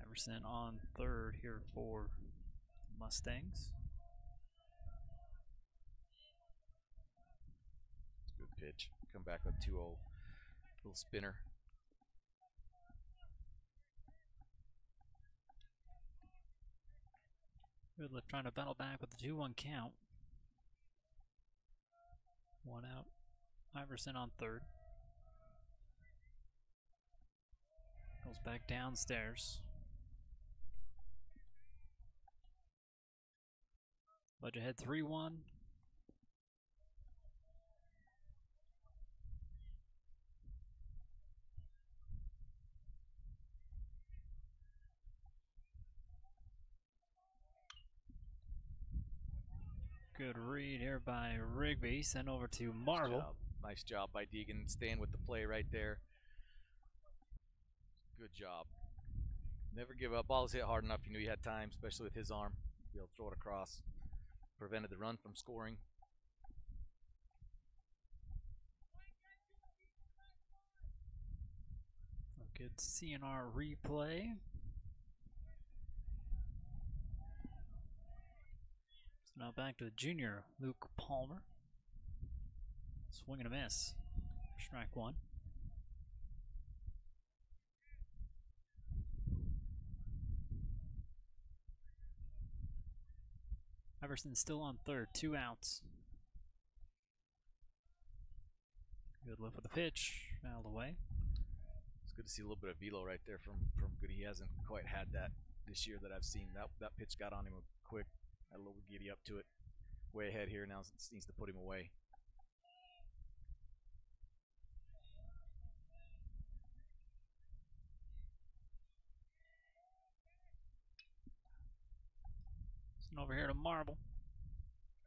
A: Iverson on third here for the Mustangs.
B: Good pitch. Come back up 2-0. Little spinner.
A: Goodlift trying to battle back with the 2-1 count. 1 out. Iverson on third. Goes back downstairs. Budge ahead 3-1. Good read here by Rigby. Sent over to Marvel.
B: Nice job by Deegan, staying with the play right there. Good job. Never give up. Balls hit hard enough. You knew you had time, especially with his arm. Be able to throw it across. Prevented the run from scoring.
A: A good CNR replay. So now back to the junior, Luke Palmer. Swing and a miss. Strike 1. Iverson still on third, 2 outs. Good lift with the pitch, out of the way.
B: It's good to see a little bit of velo right there from Goody. He hasn't quite had that this year that I've seen. That pitch got on him quick. Had a little giddy up to it. Way ahead here now. Needs to put him away.
A: Over here to Marble.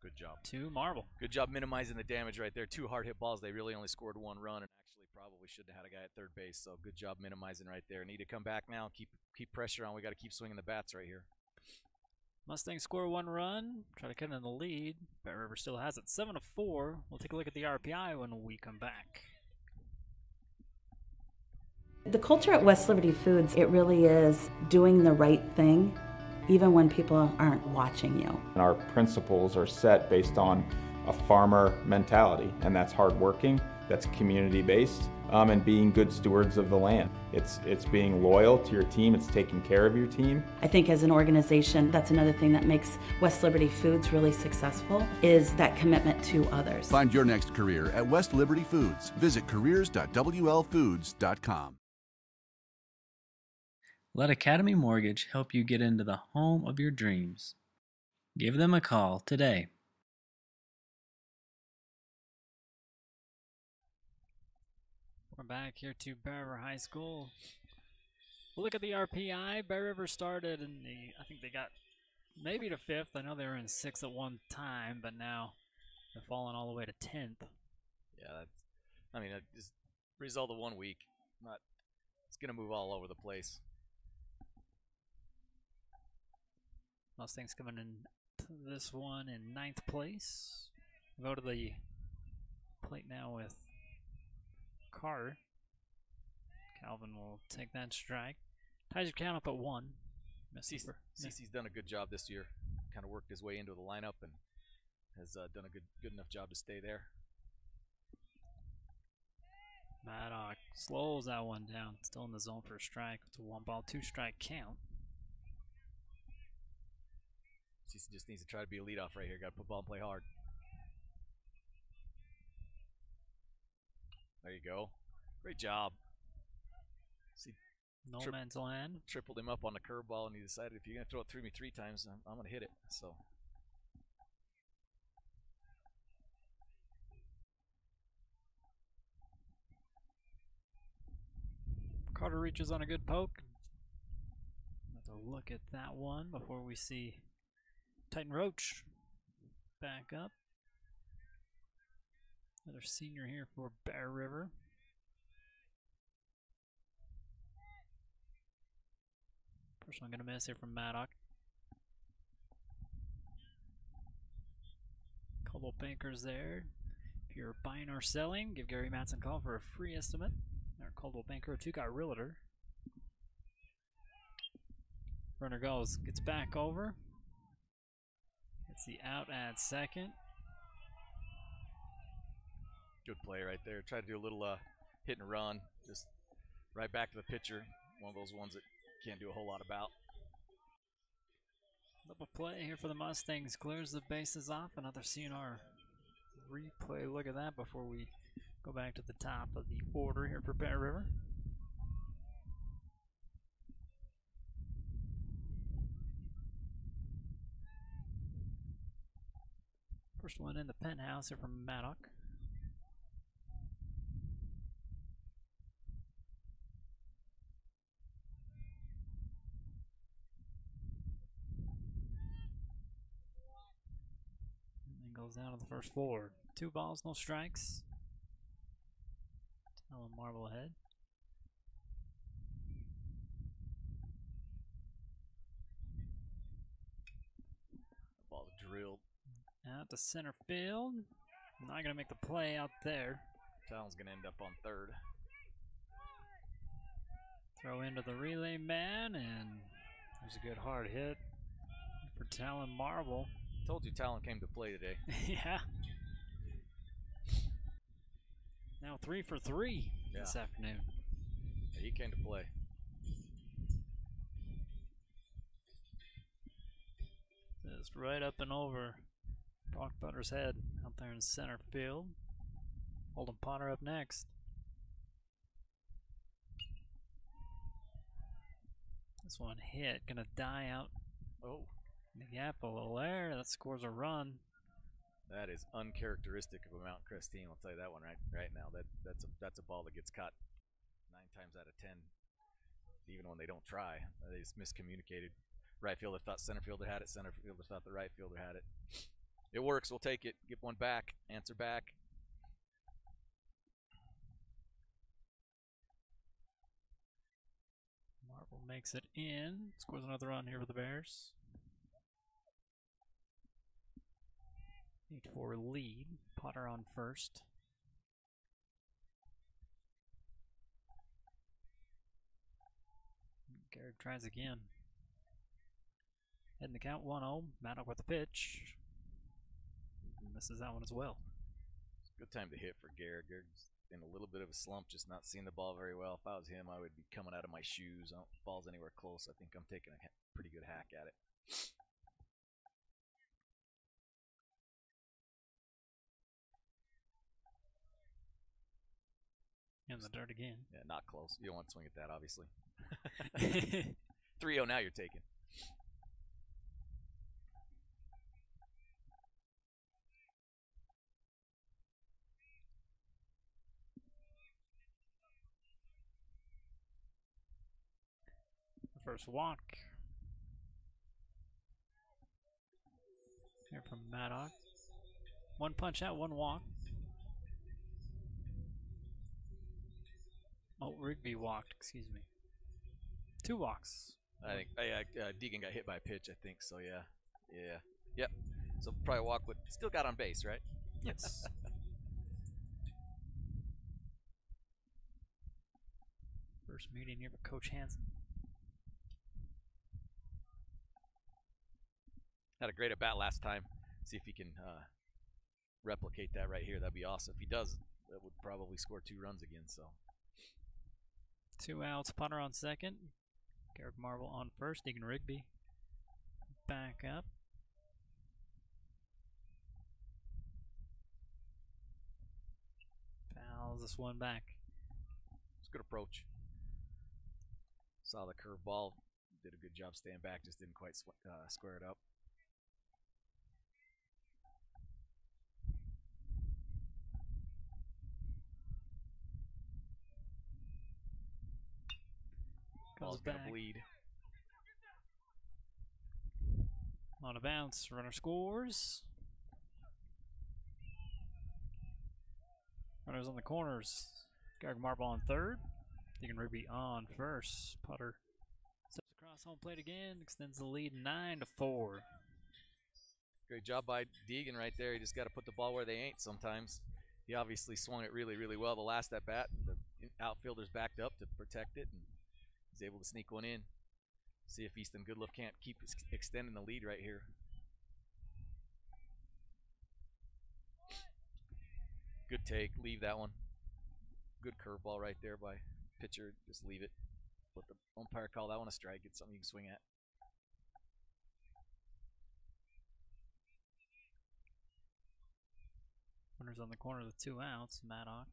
B: Good job.
A: To Marble.
B: Good job minimizing the damage right there. 2 hard hit balls. They really only scored 1 run and actually probably should have had a guy at third base. So good job minimizing right there. Need to come back now. Keep pressure on. We got to keep swinging the bats right here.
A: Mustangs score 1 run. Try to cut in the lead. Bear River still has it 7-4. We'll take a look at the RPI when we come back.
I: The culture at West Liberty Foods, it really is doing the right thing, even when people aren't watching you.
J: And our principles are set based on a farmer mentality, and that's hardworking, that's community-based, and being good stewards of the land. It's being loyal to your team, it's taking care of your team.
I: I think as an organization, that's another thing that makes West Liberty Foods really successful, is that commitment to others.
K: Find your next career at West Liberty Foods. Visit careers.wlfoods.com.
F: Let Academy Mortgage help you get into the home of your dreams. Give them a call today.
A: We're back here to Bear River High School. We'll look at the RPI. Bear River started in I think they got maybe to 5th. I know they were in 6th at one time, but now they've fallen all the way to 10th.
B: Yeah, just result of 1 week. It's going to move all over the place.
A: Mustangs coming in to this one in 9th place. We'll go to the plate now with Carter. Calvin will take that strike. Ties your count up at 1.
B: CC's done a good job this year. Kind of worked his way into the lineup and has done a good enough job to stay there.
A: Maddock slows that one down. Still in the zone for a strike. It's a 1-ball, 2-strike count.
B: She just needs to try to be a leadoff right here. Got to put ball and play hard. There you go. Great job. See,
A: no man's land.
B: Tripled him up on the curveball, and he decided if you're going to throw it through me 3 times, I'm going to hit it. So.
A: Carter reaches on a good poke. Let's look at that one before we see Titan Roach back up. Another senior here for Bear River. First one gonna miss here from Maddock. Couple bankers there. If you're buying or selling, give Gary Matson a call for a free estimate. Our Caldwell Banker, 2-guy realtor. Runner goes, gets back over. Gets the out at second.
B: Good play right there. Try to do a little hit and run. Just right back to the pitcher. One of those ones that can't do a whole lot about.
A: Double play here for the Mustangs. Clears the bases off. Another CNR replay. Look at that before we go back to the top of the order here for Bear River. First one in the penthouse here from Maddock. And then goes down to the first floor. 2 balls, no strikes. Talon Marblehead.
B: Ball drilled.
A: Out to center field. Not going to make the play out there.
B: Talon's going to end up on third.
A: Throw into the relay man, and there's a good hard hit for Talon Marble.
B: Told you Talon came to play today.
A: Yeah. Now 3 for 3 this afternoon.
B: Yeah, he came to play.
A: Just right up and over Brock Butter's head out there in center field. Holden Potter up next. This one hit, gonna die out.
B: Oh,
A: in the gap a little there. That scores a run.
B: That is uncharacteristic of a Mount Crest team. I'll tell you that one right now. That's a ball that gets caught 9 times out of 10. Even when they don't try, they just miscommunicated. Right fielder thought center fielder had it. Center fielder thought the right fielder had it. It works. We'll take it. Get one back. Answer back.
A: Marble makes it in. Scores another run here for the Bears. 8-4 lead. Potter on first. Garrett tries again. Heading the count 1-0. Maddock with the pitch. Misses that one as well.
B: It's a good time to hit for Garrett. Garrett's in a little bit of a slump, just not seeing the ball very well. If I was him, I would be coming out of my shoes. I don't think the ball's anywhere close. I think I'm taking a pretty good hack at it.
A: In the dirt again.
B: Yeah, not close. You don't want to swing at that, obviously. 3-0 now you're taking.
A: The first walk. Here from Maddock. 1 punch out, 1 walk. Oh, Rigby walked, excuse me. 2 walks.
B: I think Deegan got hit by a pitch, I think, so yeah. Yep. So probably walk, but still got on base, right?
A: Yes. First meeting here with Coach Hansen.
B: Had a great at bat last time. See if he can replicate that right here. That'd be awesome. If he does, that would probably score 2 runs again. So
A: 2 outs. Potter on second. Garrett Marble on first. Deegan Rigby back up. this one back.
B: It's a good approach. Saw the curveball. Did a good job staying back. Just didn't quite square it up. Ball's gonna bleed.
A: On a bounce, runner scores. Runners on the corners. Garrick Marble on third. Deegan Rigby on first. Putter steps across home plate again. Extends the lead 9-4.
B: Great job by Deegan right there. You just got to put the ball where they ain't sometimes. He obviously swung it really, really well the last at bat. The outfielders backed up to protect it, and he's able to sneak one in. See if Easton Goodluff can't keep extending the lead right here. Good take. Leave that one. Good curveball right there by pitcher. Just leave it. Let the umpire call that one a strike. Get something you can swing at.
A: Runners on the corner with 2 outs. Maddock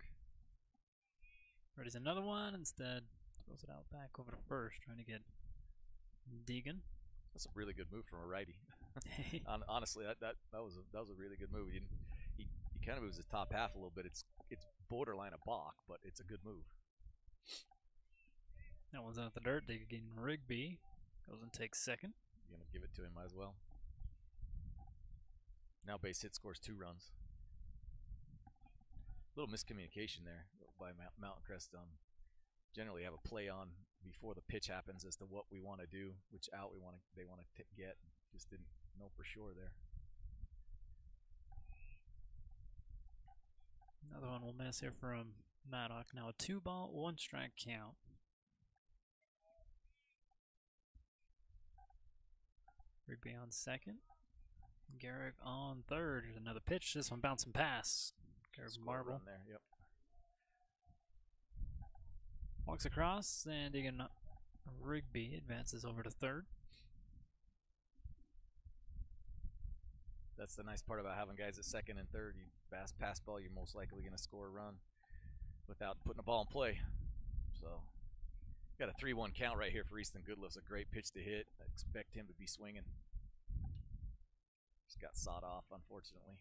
A: readies another one. Instead, throws it out back over to first, trying to get Deegan.
B: That's a really good move from a righty. Honestly, that was a really good move. He kind of moves his top half a little bit. It's borderline a balk, but it's a good move.
A: That one's out the dirt. Deegan Rigby goes and takes second.
B: You're gonna give it to him, might as well. Now base hit scores 2 runs. A little miscommunication there by Mountain Crest. Generally have a play on before the pitch happens as to what we want to do, which out they want to get. Just didn't know for sure there.
A: Another one will miss here from Maddock. Now a 2-ball, 1-strike count. Rigby on second. Garrick on third. Another pitch. This one bouncing pass. Garrick Marble
B: there. Yep.
A: Walks across, and Deegan Rigby advances over to third.
B: That's the nice part about having guys at second and third. You pass ball, you're most likely going to score a run without putting a ball in play. So, got a 3-1 count right here for Easton Goodluff. A great pitch to hit. I expect him to be swinging. Just got sawed off, unfortunately.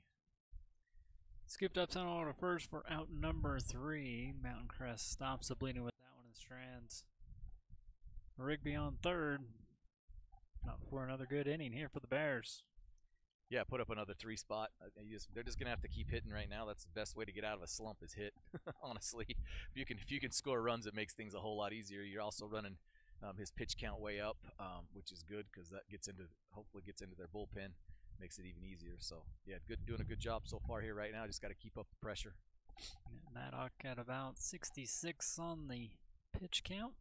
A: Scooped up down over to first for out number 3. Mountain Crest stops the bleeding with that one in strands. Rigby on third. Not for another good inning here for the Bears.
B: Yeah, put up another 3 spot. They're just gonna have to keep hitting right now. That's the best way to get out of a slump is hit. Honestly, if you can score runs, it makes things a whole lot easier. You're also running his pitch count way up, which is good because that hopefully gets into their bullpen, makes it even easier. So yeah, doing a good job so far here right now. Just got to keep up the pressure.
A: Maddock at about 66 on the pitch count.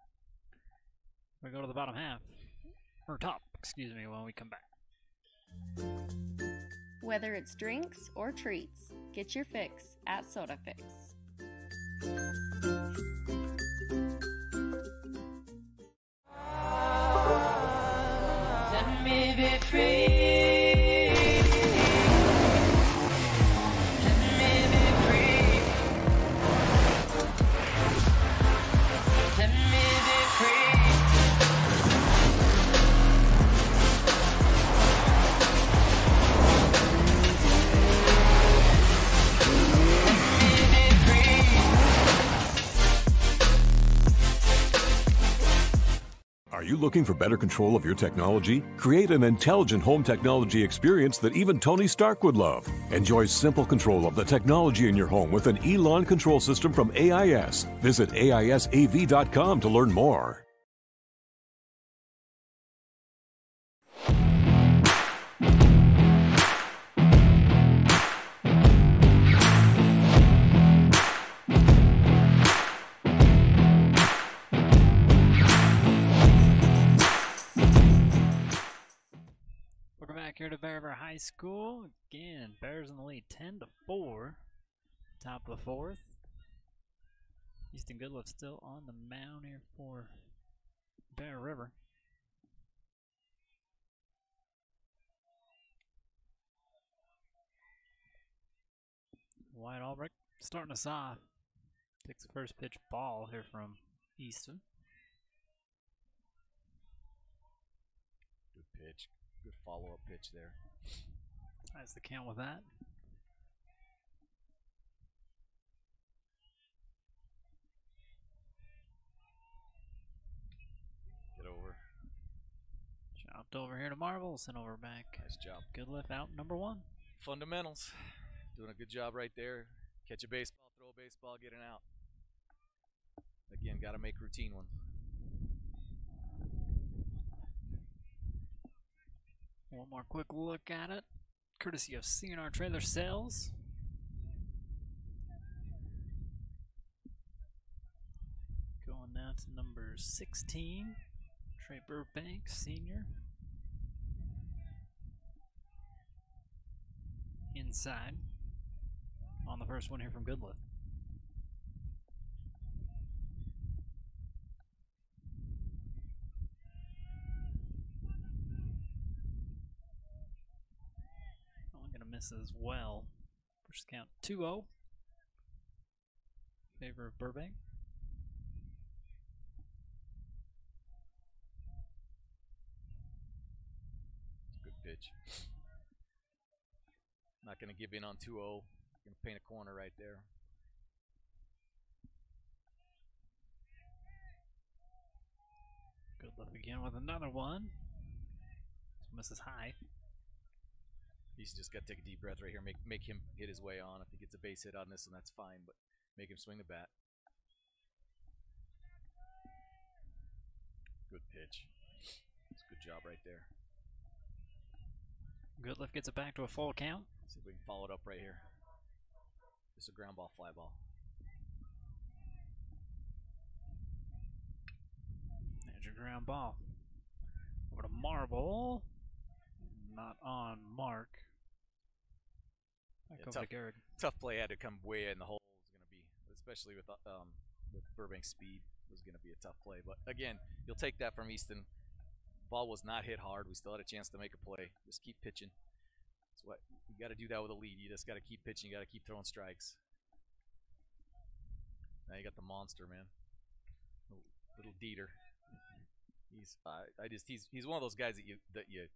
A: We go to the bottom half, or top, excuse me, when we come back.
C: Whether it's drinks or treats, get your fix at Soda Fix.
L: Let me be free.
K: Are you looking for better control of your technology? Create an intelligent home technology experience that even Tony Stark would love. Enjoy simple control of the technology in your home with an Elon control system from AIS. Visit AISAV.com to learn more.
A: Here to Bear River High School. Again, Bears in the lead 10-4. Top of the 4th. Easton Goodluff still on the mound here for Bear River. Wyatt Albrecht starting us off. Takes the first pitch ball here from Easton.
B: Good pitch. Good follow-up pitch there.
A: Ties the count with that.
B: Get over.
A: Chopped over here to Marbles and over back.
B: Nice job.
A: Good lift out number 1.
B: Fundamentals. Doing a good job right there. Catch a baseball, throw a baseball, get an out. Again, got to make routine ones.
A: One more quick look at it, courtesy of CNR Trailer Sales. Going now to number 16, Trey Burbank, senior. Inside on the first one here from Goodlift. I'm going to miss as well. First count 2-0. Favor of Burbank.
B: Good pitch. Not going to give in on 2-0. Going to paint a corner right there.
A: Good luck again with another one. This misses high.
B: He's just got to take a deep breath right here. Make him hit his way on. If he gets a base hit on this one, that's fine. But make him swing the bat. Good pitch. It's a good job right there.
A: Goodlift gets it back to a full count.
B: See if we can follow it up right here. Just a ground ball, fly ball.
A: There's your ground ball. Over to Marble. Not on mark.
B: Yeah, tough play. Had to come way in the hole. Is going to be, especially with Burbank's speed, was going to be a tough play. But again, you'll take that from Easton. Ball was not hit hard. We still had a chance to make a play. Just keep pitching. That's what you got to do. That with a lead. You just got to keep pitching. You got to keep throwing strikes. Now you got the monster, man. Little Dieter. He's one of those guys that you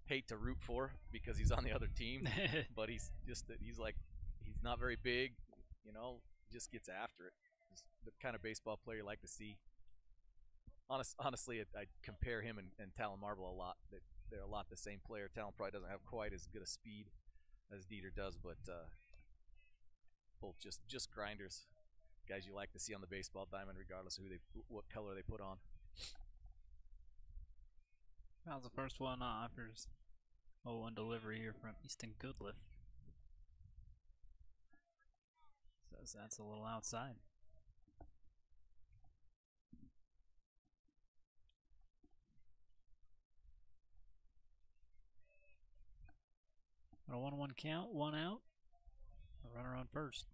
B: hate to root for because he's on the other team, but he's not very big, just gets after it. He's the kind of baseball player you like to see. Honestly, I compare him and Talon Marble a lot. They're a lot the same player. Talon probably doesn't have quite as good a speed as Dieter does, but both just grinders, guys you like to see on the baseball diamond, regardless of what color they put on.
A: How's the first one offers 0-1 delivery here from Easton Goodlift. Says that's a little outside. On a 1-1 count, 1 out. A runner on first.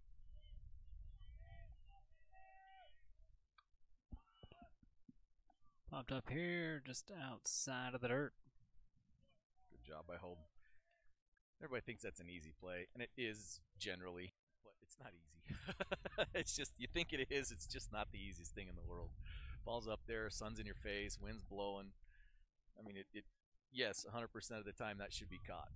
A: Popped up here, just outside of the dirt.
B: Good job by Holden. Everybody thinks that's an easy play, and it is generally, but it's not easy. It's just, you think it is, it's just not the easiest thing in the world. Ball's up there, sun's in your face, wind's blowing. I mean, yes, 100% of the time that should be caught.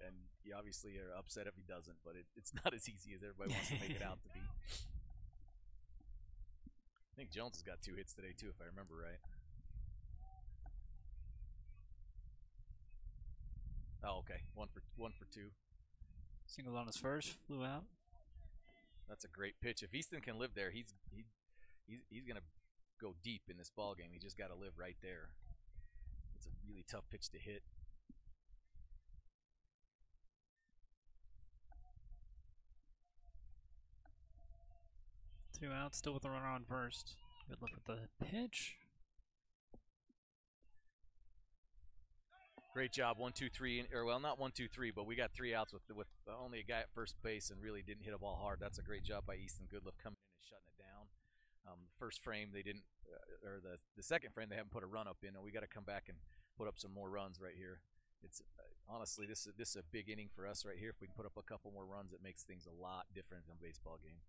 B: And you obviously are upset if he doesn't, but it's not as easy as everybody wants to make it out to be. I think Jones has got 2 hits today too, if I remember right. Oh, okay. One for 2.
A: Single on his first, flew out.
B: That's a great pitch. If Easton can live there, he's gonna go deep in this ball game. He just got to live right there. It's a really tough pitch to hit.
A: Two out, still with the runner on first. Good look at the pitch.
B: Great job, 1, 2, 3, or well, not 1, 2, 3, but we got 3 outs with only a guy at first base and really didn't hit a ball hard. That's a great job by Easton Goodlift coming in and shutting it down. The first frame they didn't, or the second frame they haven't put a run up in, and we got to come back and put up some more runs right here. It's honestly this is a big inning for us right here. If we can put up a couple more runs, it makes things a lot different in a baseball game.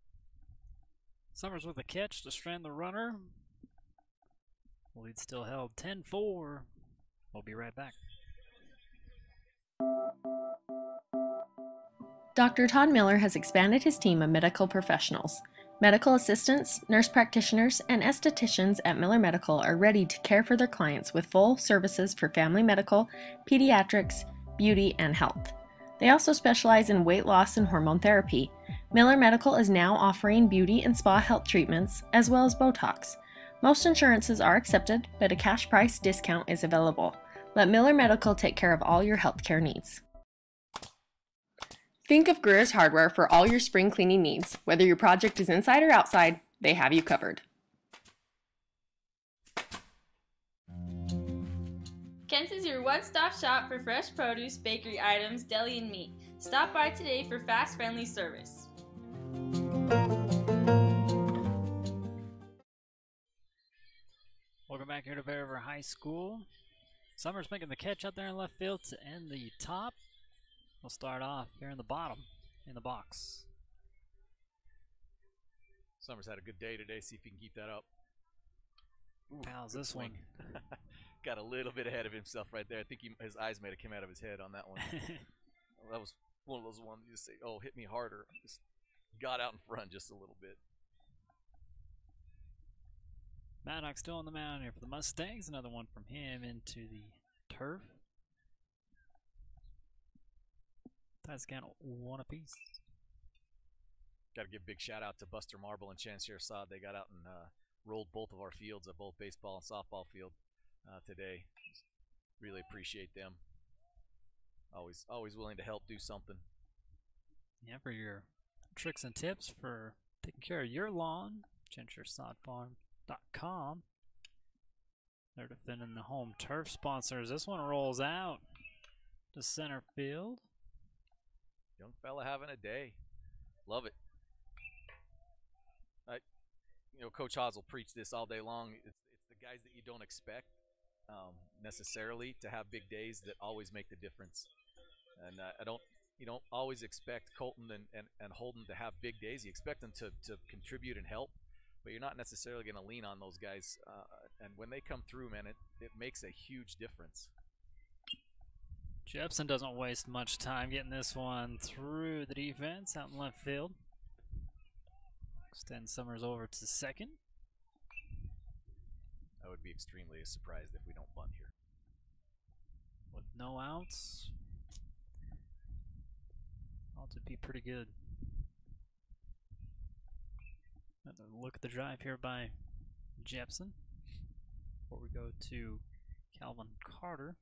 A: Summers with a catch to strand the runner. Lead still held 10-4. We'll be right back.
C: Dr. Todd Miller has expanded his team of medical professionals. Medical assistants, nurse practitioners, and estheticians at Miller Medical are ready to care for their clients with full services for family medical, pediatrics, beauty, and health. They also specialize in weight loss and hormone therapy. Miller Medical is now offering beauty and spa health treatments, as well as Botox. Most insurances are accepted, but a cash price discount is available. Let Miller Medical take care of all your healthcare needs. Think of Greer's Hardware for all your spring cleaning needs. Whether your project is inside or outside, they have you covered.
L: Kent's is your one-stop shop for fresh produce, bakery items, deli, and meat. Stop by today for fast, friendly service.
A: Welcome back here to Bear River High School. Summers making the catch out there in left field to end the top. We'll start off here in the bottom, in the box.
B: Summers had a good day today. See if he can keep that up. Ooh,
A: how's this one?
B: Got a little bit ahead of himself right there. I think his eyes might have come out of his head on that one. That was one of those ones you say, oh, hit me harder. Just got out in front just a little bit.
A: Maddox still on the mound here for the Mustangs. Another one from him into the turf. Ties count 1 apiece.
B: Got to give a big shout out to Buster Marble and Chancellor Assad. They got out and rolled both of our fields at both baseball and softball field today. Just really appreciate them. Always willing to help do something.
A: Yeah, for your tricks and tips for taking care of your lawn, ChancellorsSodFarm.com. They're defending the home turf sponsors. This one rolls out to center field.
B: Young fella having a day. Love it. Coach Haas will preach this all day long. It's the guys that you don't expect necessarily to have big days that always make the difference. And you don't always expect Colton and Holden to have big days. You expect them to contribute and help, but you're not necessarily going to lean on those guys. And when they come through, man, it makes a huge difference.
A: Jepson doesn't waste much time getting this one through the defense out in left field. Extend Summers over to second.
B: I would be extremely surprised if we don't bunt here.
A: With no outs, outs would be pretty good. Another look at the drive here by Jepson before we go to Calvin Carter.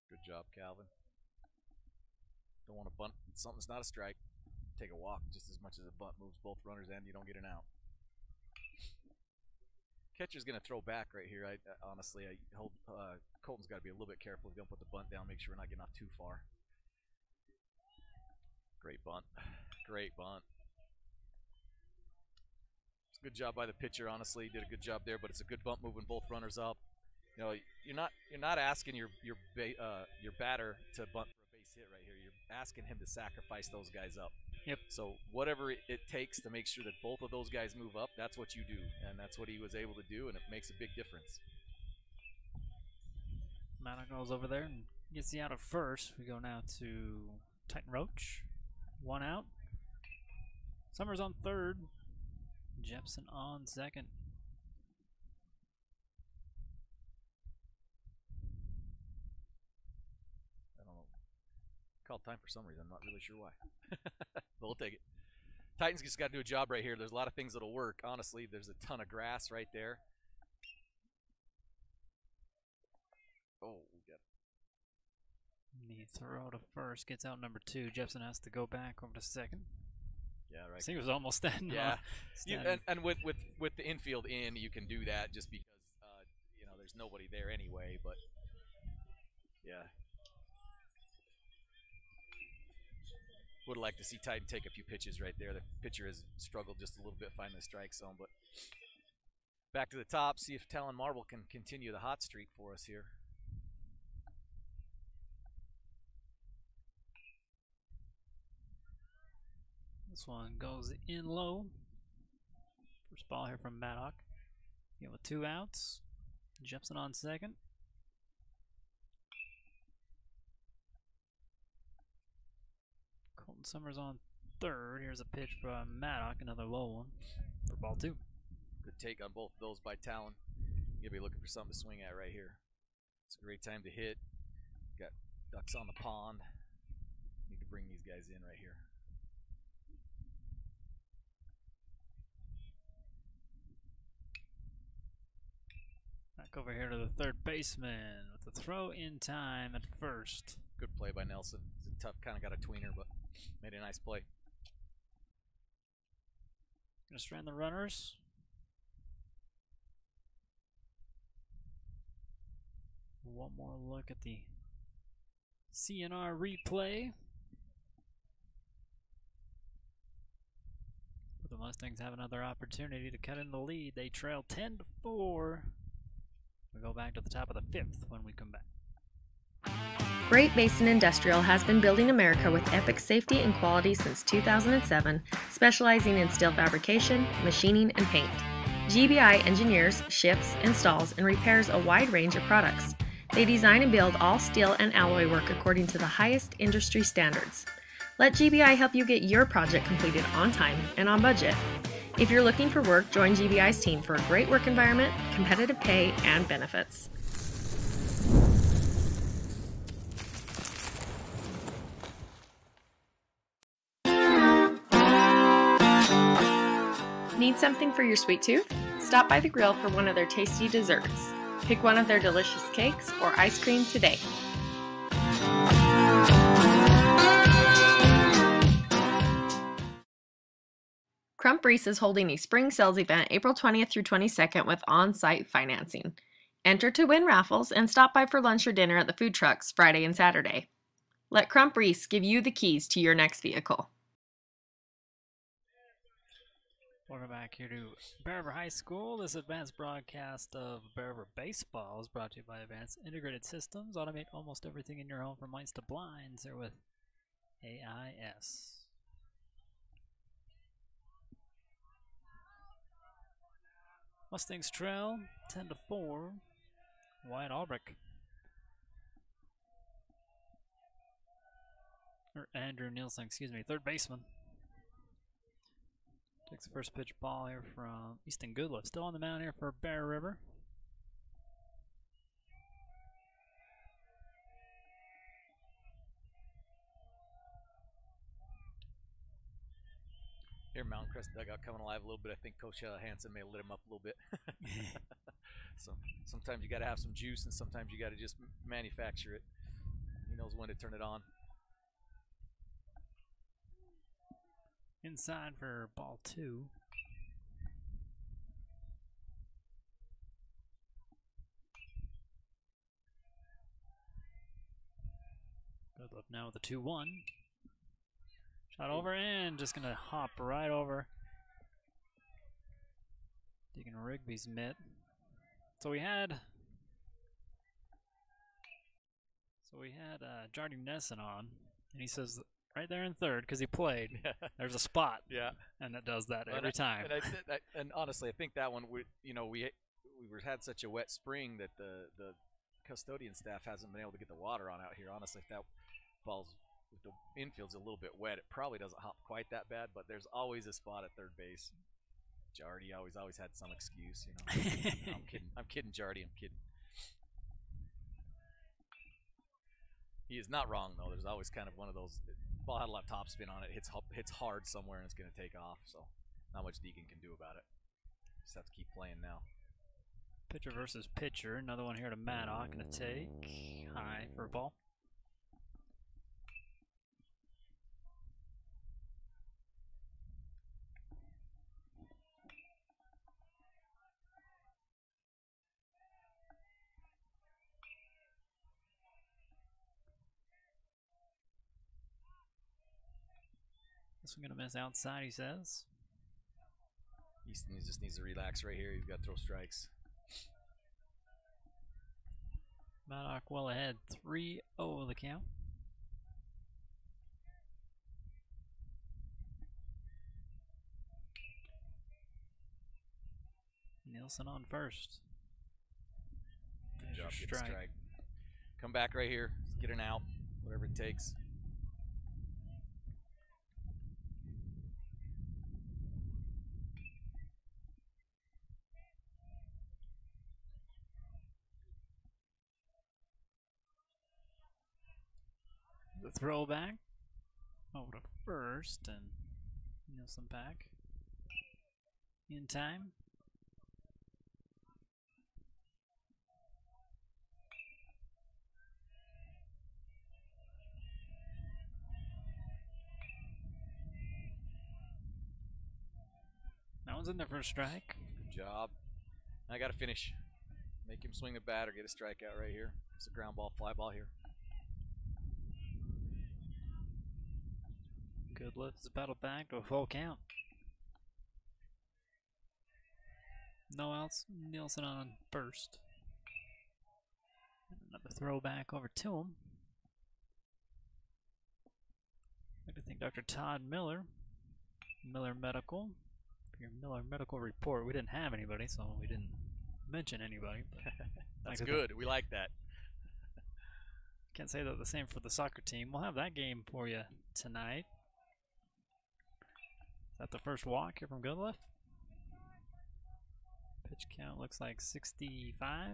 B: Good job, Calvin. Don't want to bunt. Something's not a strike. Take a walk just as much as a bunt moves both runners and you don't get an out. Catcher's going to throw back right here. Honestly, Colton's got to be a little bit careful. If you don't put the bunt down, make sure we're not getting off too far. Great bunt. Great bunt. It's a good job by the pitcher, honestly. He did a good job there, but it's a good bunt moving both runners up. You know, you're not asking your batter to bunt for a base hit right here. You're asking him to sacrifice those guys up.
A: Yep.
B: So whatever it takes to make sure that both of those guys move up, that's what you do, and that's what he was able to do, and it makes a big difference.
A: Maddox goes over there and gets the out of first. We go now to Titan Roach. 1 out. Summers on third. Jepson on second.
B: Called time for some reason. I'm not really sure why. But we'll take it. Titans just got to do a job right here. There's a lot of things that'll work. Honestly, there's a ton of grass right there. Oh, we got
A: the throw to first gets out number 2. Jepson has to go back over to second.
B: Yeah, right.
A: I think it was almost standing.
B: Yeah, and with the infield in, you can do that just because there's nobody there anyway. But yeah. Would like to see Titan take a few pitches right there. The pitcher has struggled just a little bit finding the strike zone, but back to the top, see if Talon Marble can continue the hot streak for us here.
A: This This one goes in low. First ball here from Maddock. With 2 outs. Jepson on second. Colton Summers on third. Here's a pitch from Maddock, another low one for ball 2.
B: Good take on both of those by Talon. You'll be looking for something to swing at right here. It's a great time to hit. Got ducks on the pond. Need to bring these guys in right here.
A: Back over here to the third baseman with the throw in time at first.
B: Good play by Nelson. It's a tough, kind of got a tweener, but made a nice play.
A: Gonna strand the runners. One more look at the CNR replay. But the Mustangs have another opportunity to cut in the lead. They trail 10-4. We go back to the top of the 5th when we come back.
C: Great Basin Industrial has been building America with epic safety and quality since 2007, specializing in steel fabrication, machining, and paint. GBI engineers, ships, installs, and repairs a wide range of products. They design and build all steel and alloy work according to the highest industry standards. Let GBI help you get your project completed on time and on budget. If you're looking for work, join GBI's team for a great work environment, competitive pay, and benefits. Need something for your sweet tooth? Stop by the grill for one of their tasty desserts. Pick one of their delicious cakes or ice cream today. Crump Reese is holding a spring sales event April 20th through 22nd with on-site financing. Enter to win raffles and stop by for lunch or dinner at the food trucks Friday and Saturday. Let Crump Reese give you the keys to your next vehicle.
A: Welcome back here to Bear River High School. This advanced broadcast of Bear River Baseball is brought to you by Advanced Integrated Systems. Automate almost everything in your home from lights to blinds. They're with AIS. Mustangs trail 10-4. Wyatt Albrecht. Or Andrew Nielsen, excuse me, third baseman. Takes the first pitch ball here from Easton Goodliffe. Still on the mound here for Bear River.
B: Here, Mountain Crest dugout coming alive a little bit. I think Coach Hansen may have lit him up a little bit. So sometimes you got to have some juice, and sometimes you got to just manufacture it. He knows when to turn it on.
A: Inside for ball 2. Goodliffe now with a 2-1. Shot over and just going to hop right over Deacon Rigby's mitt. So we had Jardine Nesson on, and he says right there in third because he played. There's a spot.
B: Yeah,
A: and it does that every time.
B: And honestly, I think that one we had such a wet spring that the custodian staff hasn't been able to get the water on out here. Honestly, if that ball's if the infield's a little bit wet, it probably doesn't hop quite that bad. But there's always a spot at third base. Jardy always had some excuse, you know. I'm kidding, Jardy. I'm kidding. He is not wrong though. There's always kind of one of those. Ball had a lot of topspin on it. Hits hard somewhere and it's going to take off. So not much Deacon can do about it. Just have to keep playing now.
A: Pitcher versus pitcher. Another one here to Maddock. Gonna take high for a ball. This one gonna miss outside, he says.
B: Easton just needs to relax right here. You've got to throw strikes.
A: Maddock well ahead, 3-0 the count. Nielsen on first.
B: Good job, get a strike. Come back right here, get an out, whatever it takes.
A: The throwback over to first, and Nielsen back in time. That one's in there for a strike.
B: Good job. I got to finish. Make him swing the bat or get a strikeout right here. It's a ground ball, fly ball here.
A: Good lift. It's battled back to a full count. No outs. Nielsen on first. Another throwback over to him. I'd like to thank Dr. Todd Miller, Miller Medical. For your Miller Medical report. We didn't have anybody, so we didn't mention anybody.
B: That's good. We like that.
A: Can't say that the same for the soccer team. We'll have that game for you tonight. Is that the first walk here from Goodliff? Pitch count looks like 65.
B: Yeah,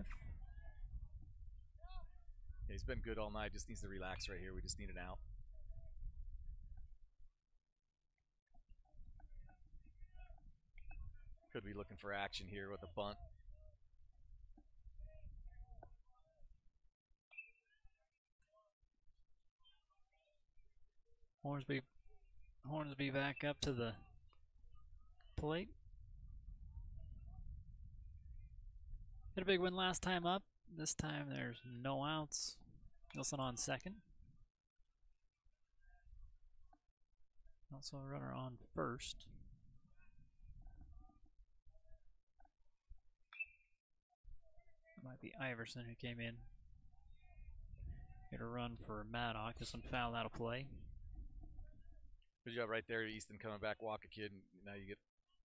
B: he's been good all night. Just needs to relax right here. We just need an out. Could be looking for action here with a bunt.
A: Hornsby back up to the plate. Had a big win last time up. This time there's no outs. Nielsen on second. Also a runner on first. It might be Iverson who came in. Get a run for Maddock. This one fouled out of play.
B: Good job right there, Easton coming back, walk a kid, and now you get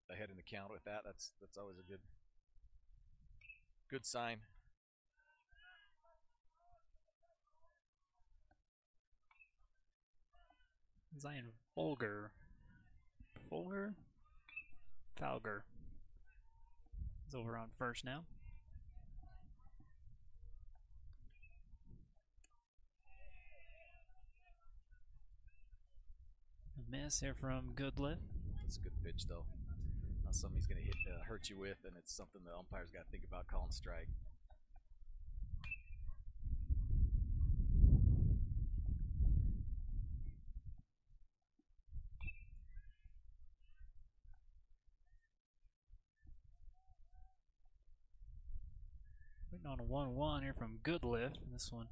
B: ahead in the count with that. That's always a good sign.
A: Zion Folger is over on first now. A miss here from Goodliff.
B: It's a good pitch though. Not something he's going to hurt you with, and it's something the umpire's got to think about calling strike.
A: Waiting on a 1-1 here from Goodliff. This one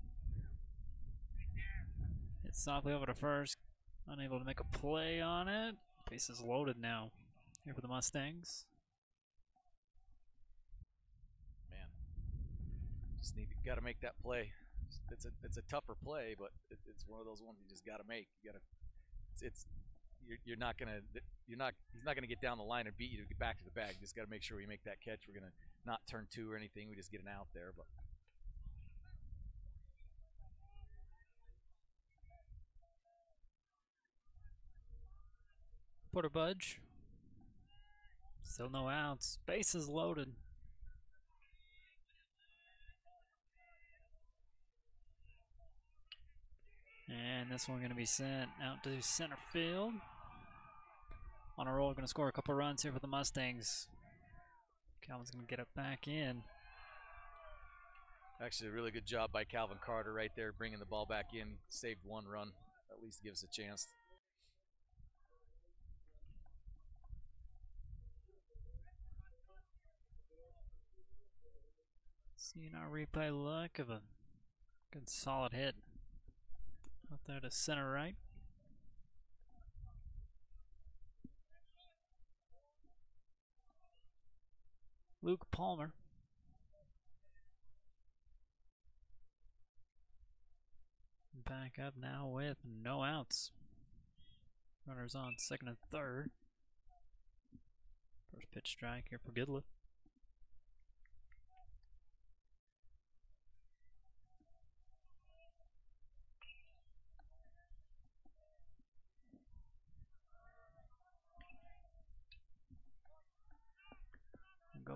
A: hits softly over to first. Unable to make a play on it. Bases loaded now here for the Mustangs.
B: Man, just got to make that play. It's a tougher play, but it's one of those ones you just got to make. You got to. He's not gonna get down the line and beat you to get back to the bag. You just got to make sure we make that catch. We're gonna not turn two or anything. We just get an out there, but.
A: Porter Budge. Still no outs. Bases loaded. And this one going to be sent out to center field. On a roll, going to score a couple runs here for the Mustangs. Calvin's going to get it back in.
B: Actually, a really good job by Calvin Carter right there, bringing the ball back in. Saved one run. At least gives a chance.
A: Seeing our replay look of a good solid hit out there to center right. Luke Palmer. Back up now with no outs. Runners on second and third. First pitch strike here for Goodliff.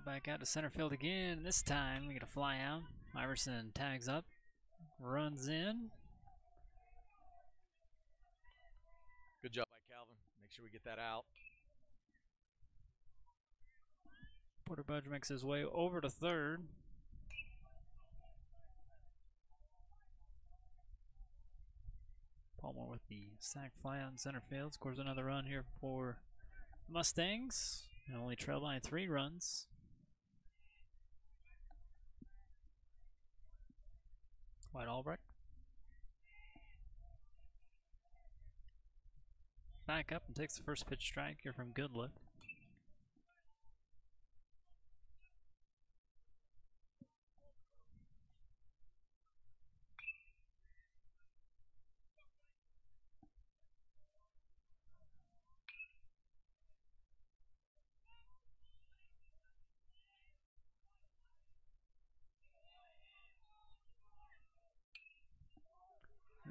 A: back out to center field again. This time we get a fly out. Iverson tags up, runs in.
B: Good job by Calvin. Make sure we get that out.
A: Porter Budge makes his way over to third. Palmer with the sac fly out in center field. Scores another run here for the Mustangs. And only trail by 3 runs. White Albrecht. Back up and takes the first pitch strike here from Goodliff.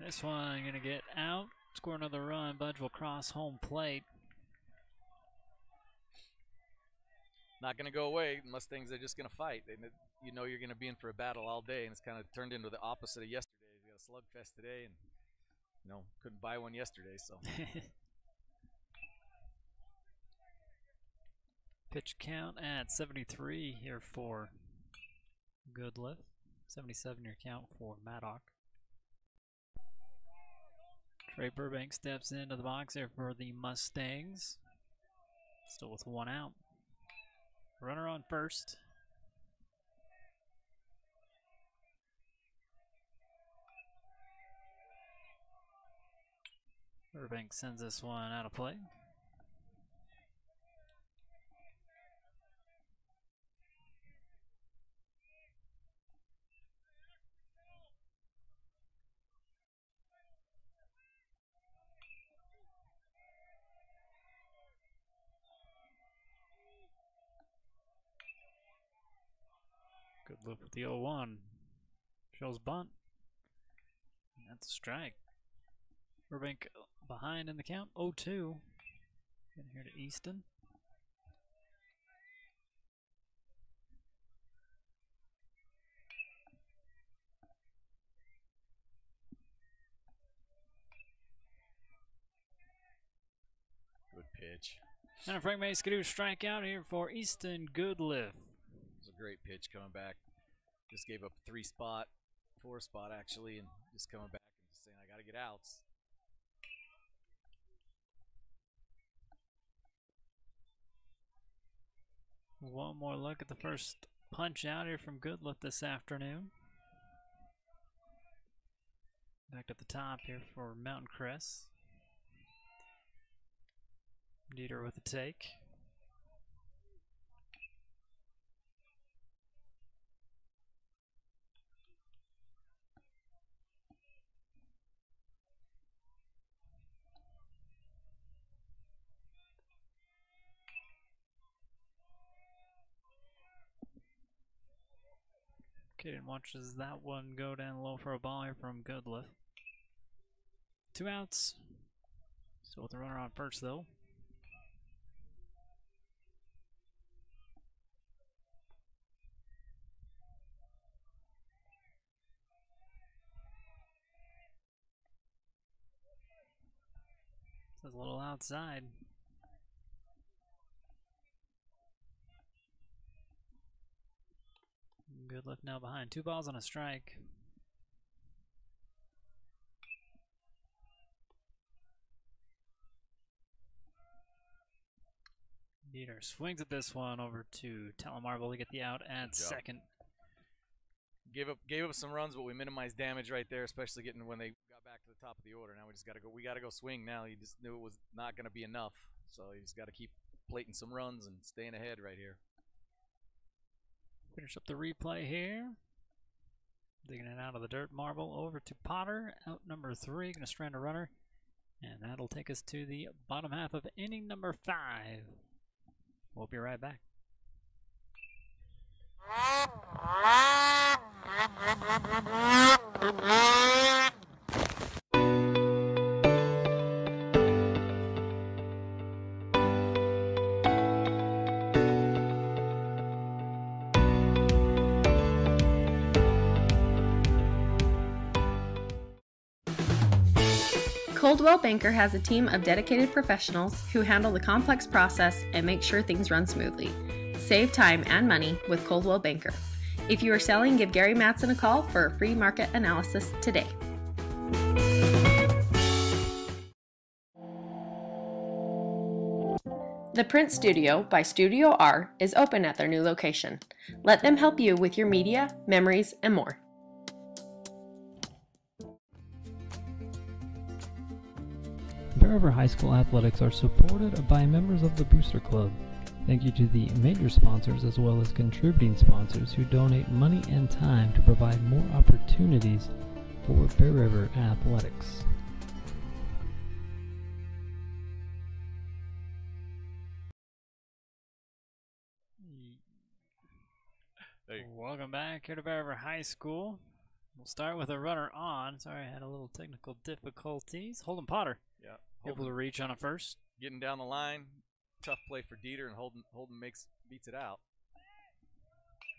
A: This one going to get out, score another run. Budge will cross home plate.
B: Not going to go away. Mustangs are just going to fight. You know you're going to be in for a battle all day, and it's kind of turned into the opposite of yesterday. We got a slugfest today, and couldn't buy one yesterday. So
A: pitch count at 73 here for Goodliff. 77 your count for Maddock. Trey Burbank steps into the box here for the Mustangs. Still with 1 out. Runner on first. Burbank sends this one out of play. Good look with the 0-1. Shows bunt. And that's a strike. Burbank behind in the count, 0-2. Getting here to Easton.
B: good pitch.
A: And a Frank Maskadoo strikeout here for Easton Goodliff.
B: It was a great pitch coming back. Just gave up 4 spot actually, and just coming back and just saying, I got to get outs.
A: One more look at the first punch out here from Goodliff this afternoon. Back at the top here for Mountain Crest. Dieter with a take. Caden watches that one go down low for a ball here from Goodliff. 2 outs. Still with the runner on first though. Says a little outside. Goodliff now behind. 2 balls and a strike. Dieter swings at this one over to Telemarble to get the out at second.
B: Gave up some runs, but we minimized damage right there, especially getting when they got back to the top of the order. Now we just got to go. We got to go swing now. He just knew it was not going to be enough, so he's got to keep plating some runs and staying ahead right here.
A: Finish up the replay here. Digging it out of the dirt. Marble over to Potter. Out number 3. Going to strand a runner. And that'll take us to the bottom half of inning number 5. We'll be right back.
C: Coldwell Banker has a team of dedicated professionals who handle the complex process and make sure things run smoothly. Save time and money with Coldwell Banker. If you are selling, give Gary Matson a call for a free market analysis today. The Print Studio by Studio R is open at their new location. Let them help you with your media, memories, and more.
M: Bear River High School athletics are supported by members of the Booster Club. Thank you to the major sponsors as well as contributing sponsors who donate money and time to provide more opportunities for Bear River athletics.
A: Welcome back here to Bear River High School. We'll start with a runner on. Sorry, I had a little technical difficulties. Holden Potter.
B: Yeah.
A: Able to reach on a first.
B: Getting down the line. Tough play for Dieter, and Holden beats it out.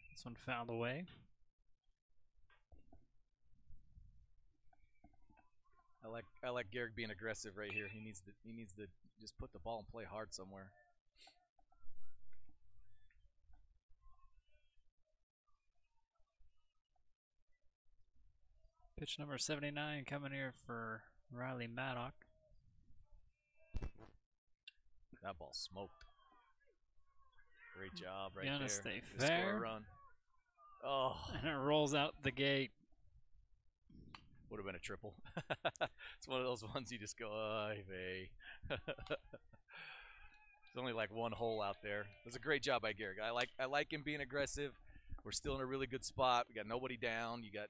A: This one fouled away.
B: I like Garrick being aggressive right here. He needs to just put the ball and play hard somewhere.
A: Pitch number 79 coming here for Riley Maddock.
B: That ball smoked. Great job right
A: Gonna
B: there.
A: stay
B: Score
A: fair.
B: a run. Oh.
A: And it rolls out the gate.
B: Would have been a triple. It's one of those ones you just go, ay vey. There's only like one hole out there. It was a great job by Garrick. I like him being aggressive. We're still in a really good spot. We got nobody down. You got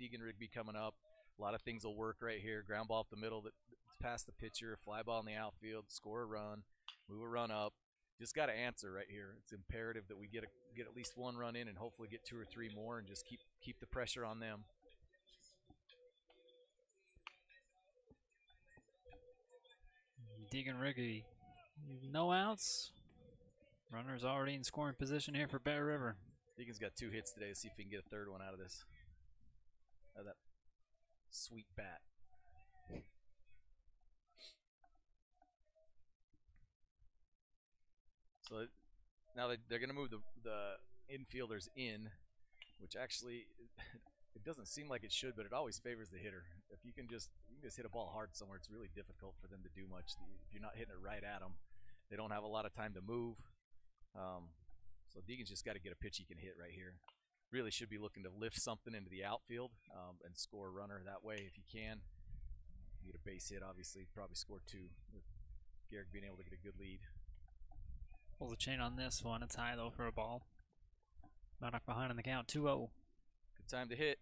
B: Deegan Rigby coming up. A lot of things will work right here. Ground ball up the middle that's past the pitcher. Fly ball in the outfield. Score a run. Move a run up. Just got to answer right here. It's imperative that we get at least one run in and hopefully get 2 or 3 more and just keep the pressure on them.
A: Deegan Rigby, no outs. Runner's already in scoring position here for Bear River.
B: Deegan's got 2 hits today. Let's see if he can get a third one out of this. Out of that sweet bat. So now they're going to move the infielders in, which actually it doesn't seem like it should, but it always favors the hitter. If you can just hit a ball hard somewhere, it's really difficult for them to do much. If you're not hitting it right at them, they don't have a lot of time to move. So Deegan's just got to get a pitch he can hit right here. Really should be looking to lift something into the outfield and score a runner that way if you can. Get a base hit, obviously, probably score 2 with Garrick being able to get a good lead.
A: Pull the chain on this one. It's high though for a ball. Maddock behind in the count, 2-0.
B: Good time to hit.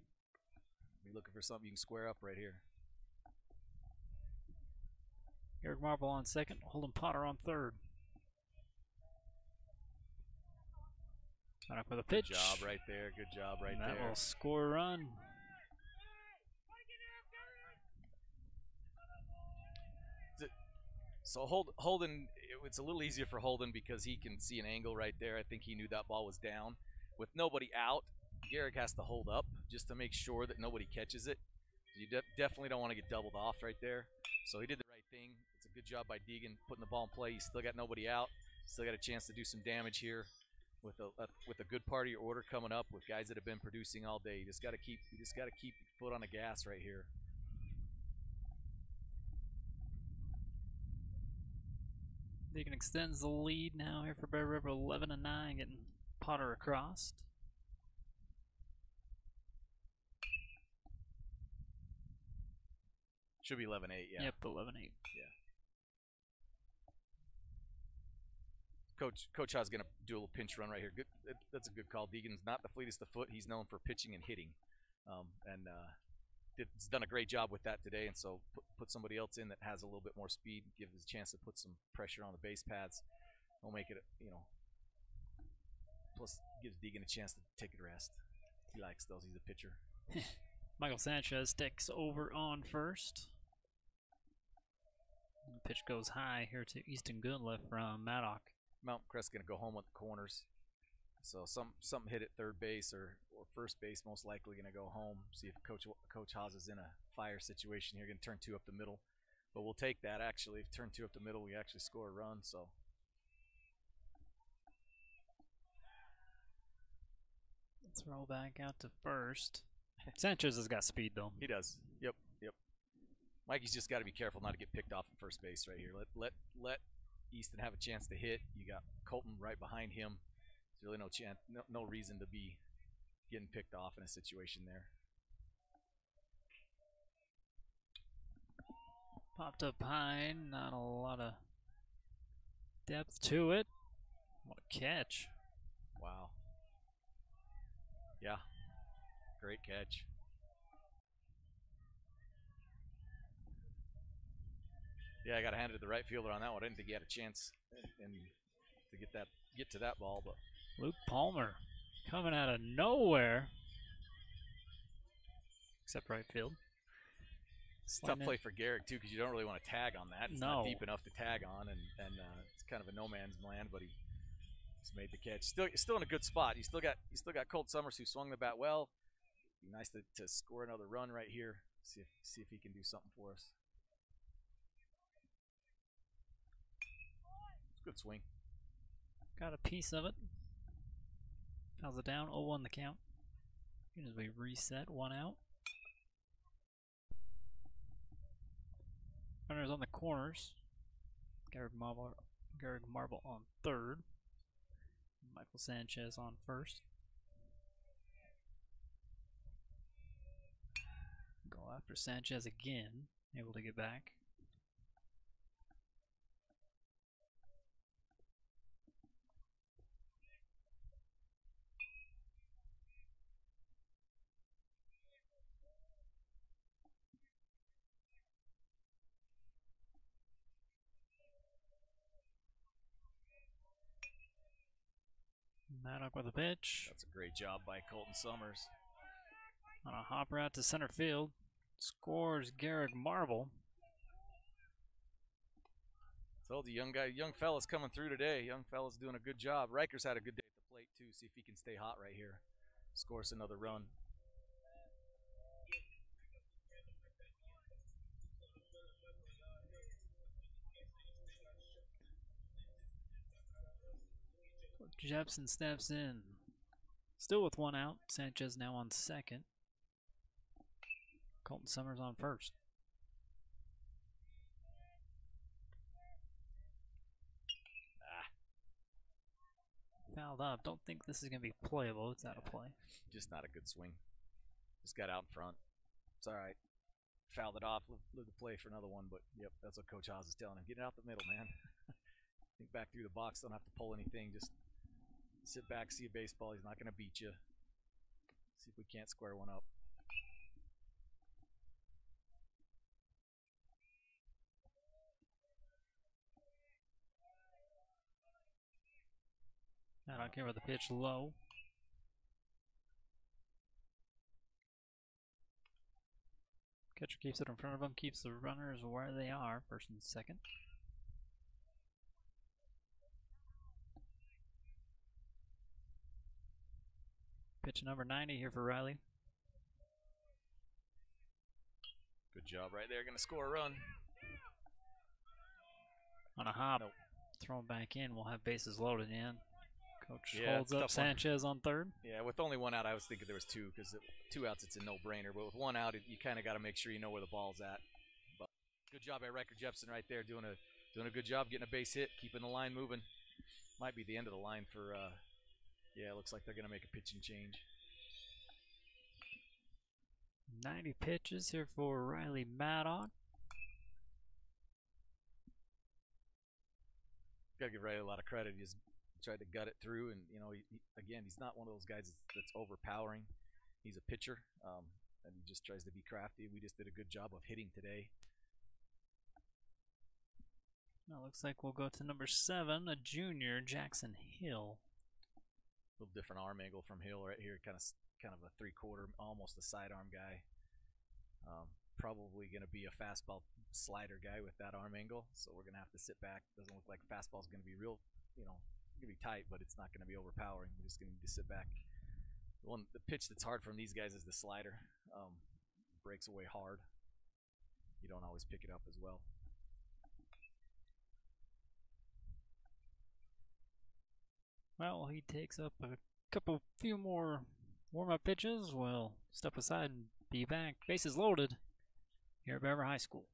B: Be looking for something you can square up right here.
A: Garrick Marble on second, Holden Potter on third. Maddock with a pitch.
B: Good job right there. Good job right there.
A: That will score a run.
B: So Holden, it's a little easier for Holden because he can see an angle right there. I think he knew that ball was down. With nobody out, Garrick has to hold up just to make sure that nobody catches it. You definitely don't want to get doubled off right there. So he did the right thing. It's a good job by Deegan putting the ball in play. He's still got nobody out. Still got a chance to do some damage here with a good part of your order coming up with guys that have been producing all day. You just got to keep your foot on the gas right here.
A: Deegan extends the lead now here for Bear River, 11-9, getting Potter across.
B: Should be 11-8, yeah.
A: Yep, 11-8.
B: Yeah. Coach Ha's going to do a little pinch run right here. Good. That's a good call. Deegan's not the fleetest of foot. He's known for pitching and hitting. He's done a great job with that today, and so put somebody else in that has a little bit more speed, give us a chance to put some pressure on the base pads. We'll make it, plus gives Deegan a chance to take a rest. He likes those. He's a pitcher.
A: Michael Sanchez takes over on first. The pitch goes high here to Easton Goodliff from Maddock.
B: Mount Crest going to go home with the corners. So something hit at third base or first base, most likely going to go home. See if Coach Haas is in a fire situation here. Going to turn 2 up the middle. But we'll take that, actually. If turn 2 up the middle, we actually score a run, so.
A: Throw back out to first. Sanchez has got speed, though.
B: He does. Yep. Mikey's just got to be careful not to get picked off at first base right here. Let Easton have a chance to hit. You got Colton right behind him. There's really no chance, no reason to be getting picked off in a situation there.
A: Popped up high, not a lot of depth to it. What a catch.
B: Wow. Yeah, great catch. Yeah, I got to hand it to the right fielder on that one. I didn't think he had a chance to get to that ball, but
A: Luke Palmer coming out of nowhere, except right field.
B: It's a tough play for Garrick too, because you don't really want to tag on that. It's not deep enough to tag on, and it's kind of a no man's land. But he's made the catch. Still in a good spot. You still got Colt Summers, who swung the bat well. Be nice to score another run right here. See if he can do something for us. Good swing.
A: Got a piece of it. Fouls it down. 0-1 the count. As we reset, 1 out. Runners on the corners. Garrick Marble on third. Michael Sanchez on first. Go after Sanchez again. Able to get back. Maddock with a pitch.
B: That's a great job by Colton Summers.
A: On a hopper out to center field. Scores Garrick Marble.
B: Told you, young fella's coming through today. Young fella's doing a good job. Riker's had a good day at the plate, too. See if he can stay hot right here. Score us another run.
A: Jepson steps in. Still with 1 out. Sanchez now on second. Colton Summers on first. Fouled up. Don't think this is going to be playable. It's out of play.
B: Just not a good swing. Just got out in front. It's all right. Fouled it off. Live the play for another one. But, yep, that's what Coach Haas is telling him. Get it out the middle, man. Think back through the box. Don't have to pull anything. Just sit back, see a baseball. He's not going to beat you. See if we can't square one up.
A: I don't care about the pitch low. Catcher keeps it in front of him, keeps the runners where they are, first and second. Pitch number 90 here for Riley.
B: Good job right there. Going to score a run.
A: On a hop. Nope. Thrown back in. We'll have bases loaded in. Coach holds up Sanchez on third.
B: Yeah, with only 1 out, I was thinking there was 2, because 2 outs, it's a no-brainer. But with 1 out, you kind of got to make sure you know where the ball's at. But good job by Riker Jepson right there, doing a good job getting a base hit, keeping the line moving. Might be the end of the line for. Yeah, it looks like they're going to make a pitching change.
A: 90 pitches here for Riley Maddock.
B: Got to give Riley a lot of credit. He's tried to gut it through, and again, he's not one of those guys that's overpowering. He's a pitcher, and he just tries to be crafty. We just did a good job of hitting today.
A: Now looks like we'll go to number 7, a junior, Jackson Hill.
B: A little different arm angle from Hill right here, kind of a 3/4, almost a sidearm guy. Probably going to be a fastball slider guy with that arm angle, so we're going to have to sit back. Doesn't look like fastball's going to be real, going to be tight, but it's not going to be overpowering. We're just going to need to sit back. The pitch that's hard from these guys is the slider. Breaks away hard. you don't always pick it up as well.
A: Well, he takes up a few more warm-up pitches. We'll step aside and be back. Bases loaded here at Bear River High School.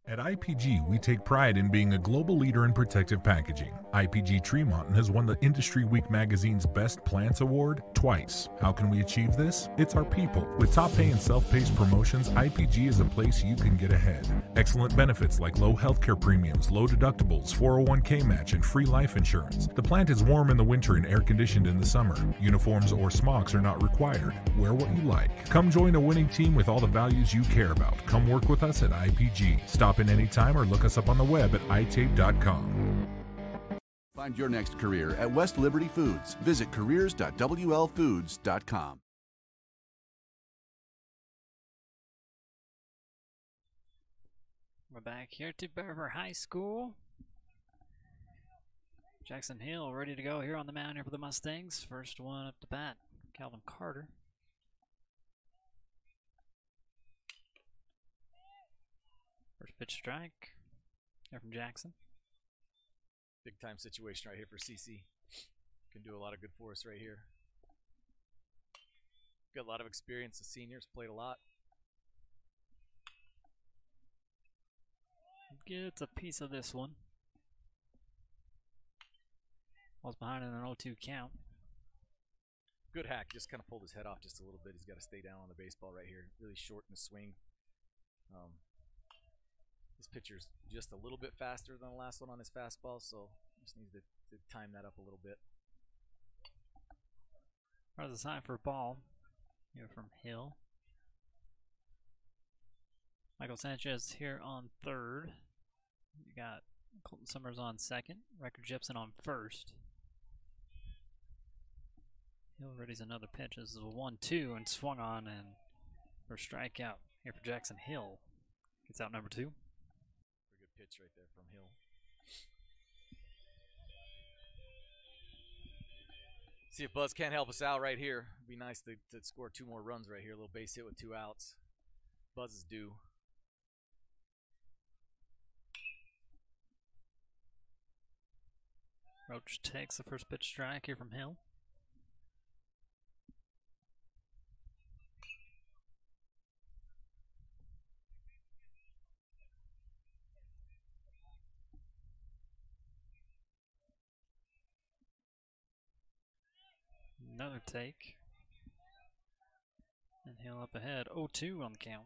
N: At IPG, we take pride in being a global leader in protective packaging. IPG Tree Mountain has won the Industry Week magazine's Best Plants Award twice. How can we achieve this? It's our people. With top pay and self-paced promotions, IPG is a place you can get ahead. Excellent benefits like low healthcare premiums, low deductibles, 401k match, and free life insurance. The plant is warm in the winter and air-conditioned in the summer. Uniforms or smocks are not required. Wear what you like. Come join a winning team with all the values you care about. Come work with us at IPG. Stop in anytime or look us up on the web at itape.com.
O: Find your next career at West Liberty Foods. Visit careers.wlfoods.com.
A: We're back here to Bear River High School. Jackson Hill ready to go here on the mound here for the Mustangs. First one up to bat, Calvin Carter. First pitch strike here from Jackson.
B: Big time situation right here for CC. Can do a lot of good for us right here. Got a lot of experience. The seniors played a lot.
A: Gets a piece of this one. Ball's behind in an 0-2 count.
B: Good hack. Just kind of pulled his head off just a little bit. He's got to stay down on the baseball right here. Really short in the swing. This pitcher's just a little bit faster than the last one on his fastball, so just needs to time that up a little bit.
A: There's a sign for a ball here from Hill. Michael Sanchez here on third. You got Colton Summers on second. Riker Jepson on first. Hill readies another pitch. This is a 1-2 and swung on and for strikeout here for Jackson Hill. Gets out number 2.
B: Pretty good pitch right there from Hill. See if Buzz can't help us out right here. It'd be nice to score 2 more runs right here. A little base hit with 2 outs. Buzz is due.
A: Roach takes the first pitch strike here from Hill. Another take. And Hill up ahead. 0-2 on the count.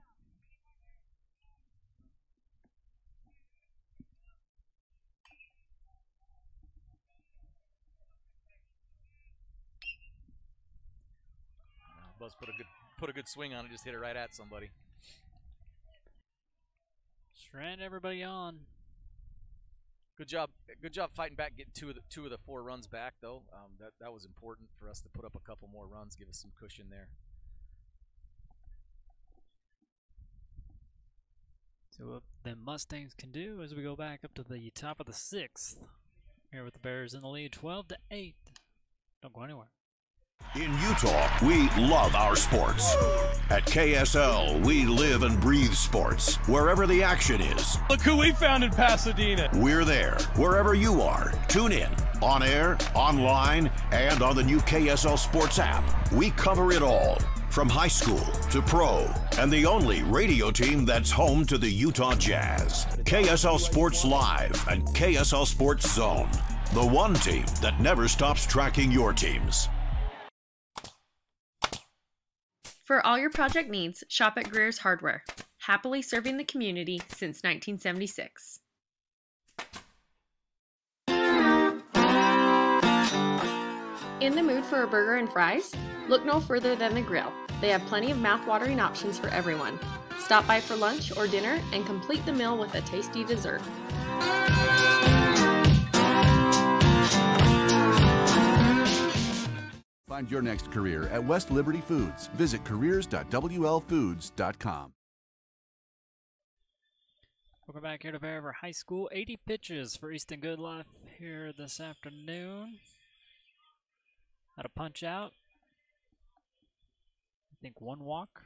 B: Buzz put a good swing on it, just hit it right at somebody.
A: Strand everybody on.
B: Good job fighting back, getting two of the 4 runs back though. That was important for us to put up a couple more runs, give us some cushion there.
A: So what the Mustangs can do as we go back up to the top of the 6th. Here with the Bears in the lead, 12-8. Don't go anywhere.
P: In Utah, we love our sports. At KSL, we live and breathe sports. Wherever the action is.
Q: Look who we found in Pasadena.
P: We're there. Wherever you are. Tune in. On air, online, and on the new KSL Sports app. We cover it all. From high school to pro. And the only radio team that's home to the Utah Jazz. KSL Sports Live and KSL Sports Zone. The one team that never stops tracking your teams.
C: For all your project needs, shop at Greer's Hardware. Happily serving the community since 1976. In the mood for a burger and fries? Look no further than the Grill. They have plenty of mouth-watering options for everyone. Stop by for lunch or dinner and complete the meal with a tasty dessert.
O: Find your next career at West Liberty Foods. Visit careers.wlfoods.com.
A: Welcome back here to Bear River High School. 80 pitches for Easton Goodlife here this afternoon. Had a punch out. I think 1 walk.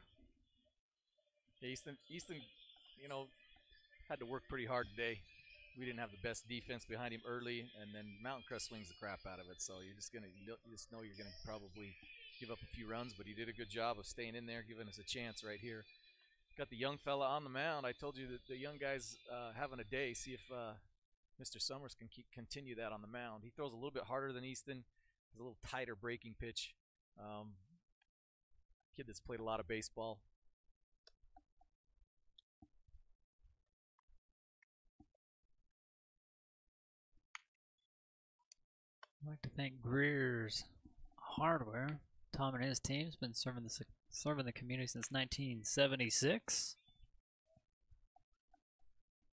B: Yeah, Easton had to work pretty hard today. We didn't have the best defense behind him early, and then Mountain Crest swings the crap out of it. So you just know you're gonna probably give up a few runs, but he did a good job of staying in there, giving us a chance right here. Got the young fella on the mound. I told you that the young guy's having a day. See if Mr. Summers can continue that on the mound. He throws a little bit harder than Easton. It's a little tighter breaking pitch. Kid that's played a lot of baseball.
A: I'd like to thank Greer's Hardware. Tom and his team's been serving the community since 1976.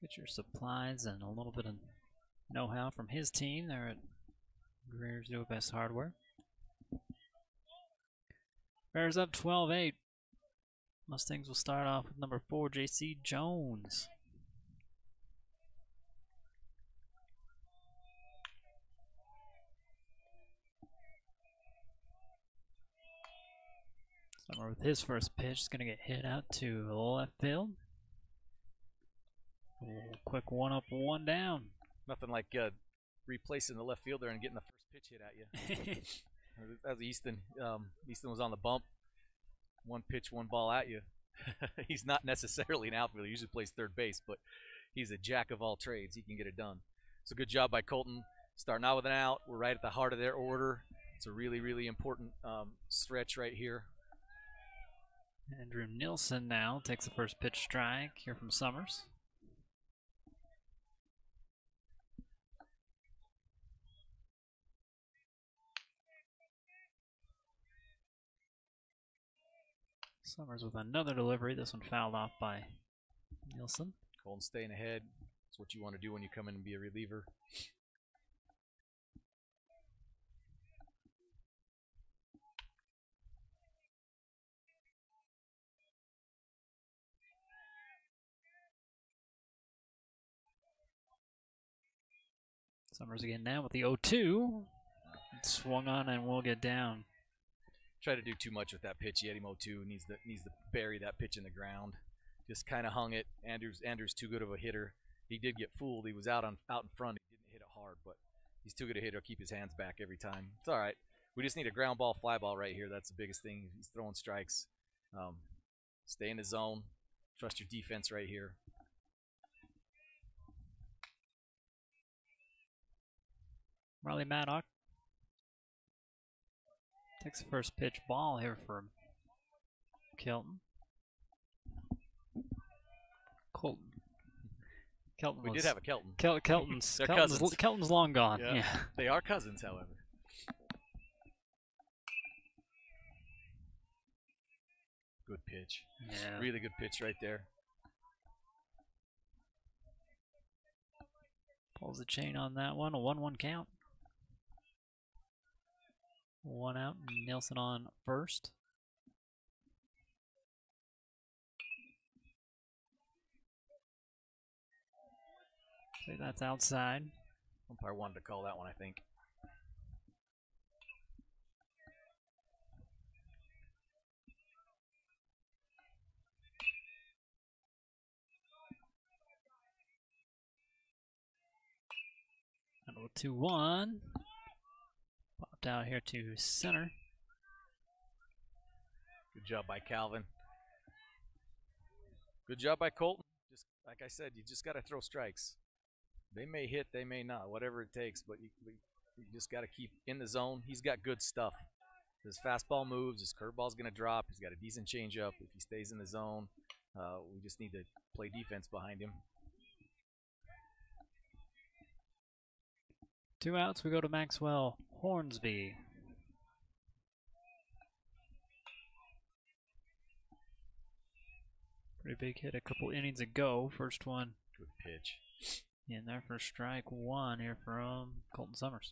A: Get your supplies and a little bit of know-how from his team there at Greer's Do It Best Hardware. Bears up 12-8. Mustangs will start off with number 4, J.C. Jones. Summer with his first pitch is going to get hit out to left field. A quick 1 up, 1 down.
B: Nothing like replacing the left fielder and getting the first pitch hit at you. That was Easton. Easton was on the bump. 1 pitch, 1 ball at you. He's not necessarily an outfielder. He usually plays third base, but he's a jack of all trades. He can get it done. It's a good job by Colton. Starting out with an out. We're right at the heart of their order. It's a really, really important stretch right here.
A: Andrew Nilsson now takes the first pitch strike here from Summers. Summers with another delivery. This one fouled off by Nilsson.
B: Colton staying ahead. That's what you want to do when you come in and be a reliever.
A: Summers again now with the 0-2. It's swung on and will get down.
B: Try to do too much with that pitch. He had him 0-2. Needs to bury that pitch in the ground. Just kind of hung it. Andrew's too good of a hitter. He did get fooled. He was out in front. He didn't hit it hard, but he's too good a hitter. He'll keep his hands back every time. It's all right. We just need a ground ball, fly ball right here. That's the biggest thing. He's throwing strikes. Stay in the zone. Trust your defense right here.
A: Riley Maddock takes the first pitch ball here for Kelton. Colton.
B: We did have a Kelton.
A: Kelton's long gone. Yeah.
B: They are cousins, however. Good pitch.
A: Yeah.
B: Really good pitch right there.
A: Pulls the chain on that one. A 1-1 count. 1 out. Nilsson on first. So that's outside.
B: Umpire wanted to call that one, I think.
A: And a 2-1. Popped out here to center.
B: Good job by Calvin. Good job by Colton. Just like I said, you just got to throw strikes. They may hit, they may not, whatever it takes, but you just got to keep in the zone. He's got good stuff. His fastball moves, his curveball's going to drop. He's got a decent changeup. If he stays in the zone, we just need to play defense behind him.
A: 2 outs, we go to Maxwell Hornsby. Pretty big hit a couple innings ago. First one.
B: Good pitch.
A: In there for strike 1 here from Colton Summers.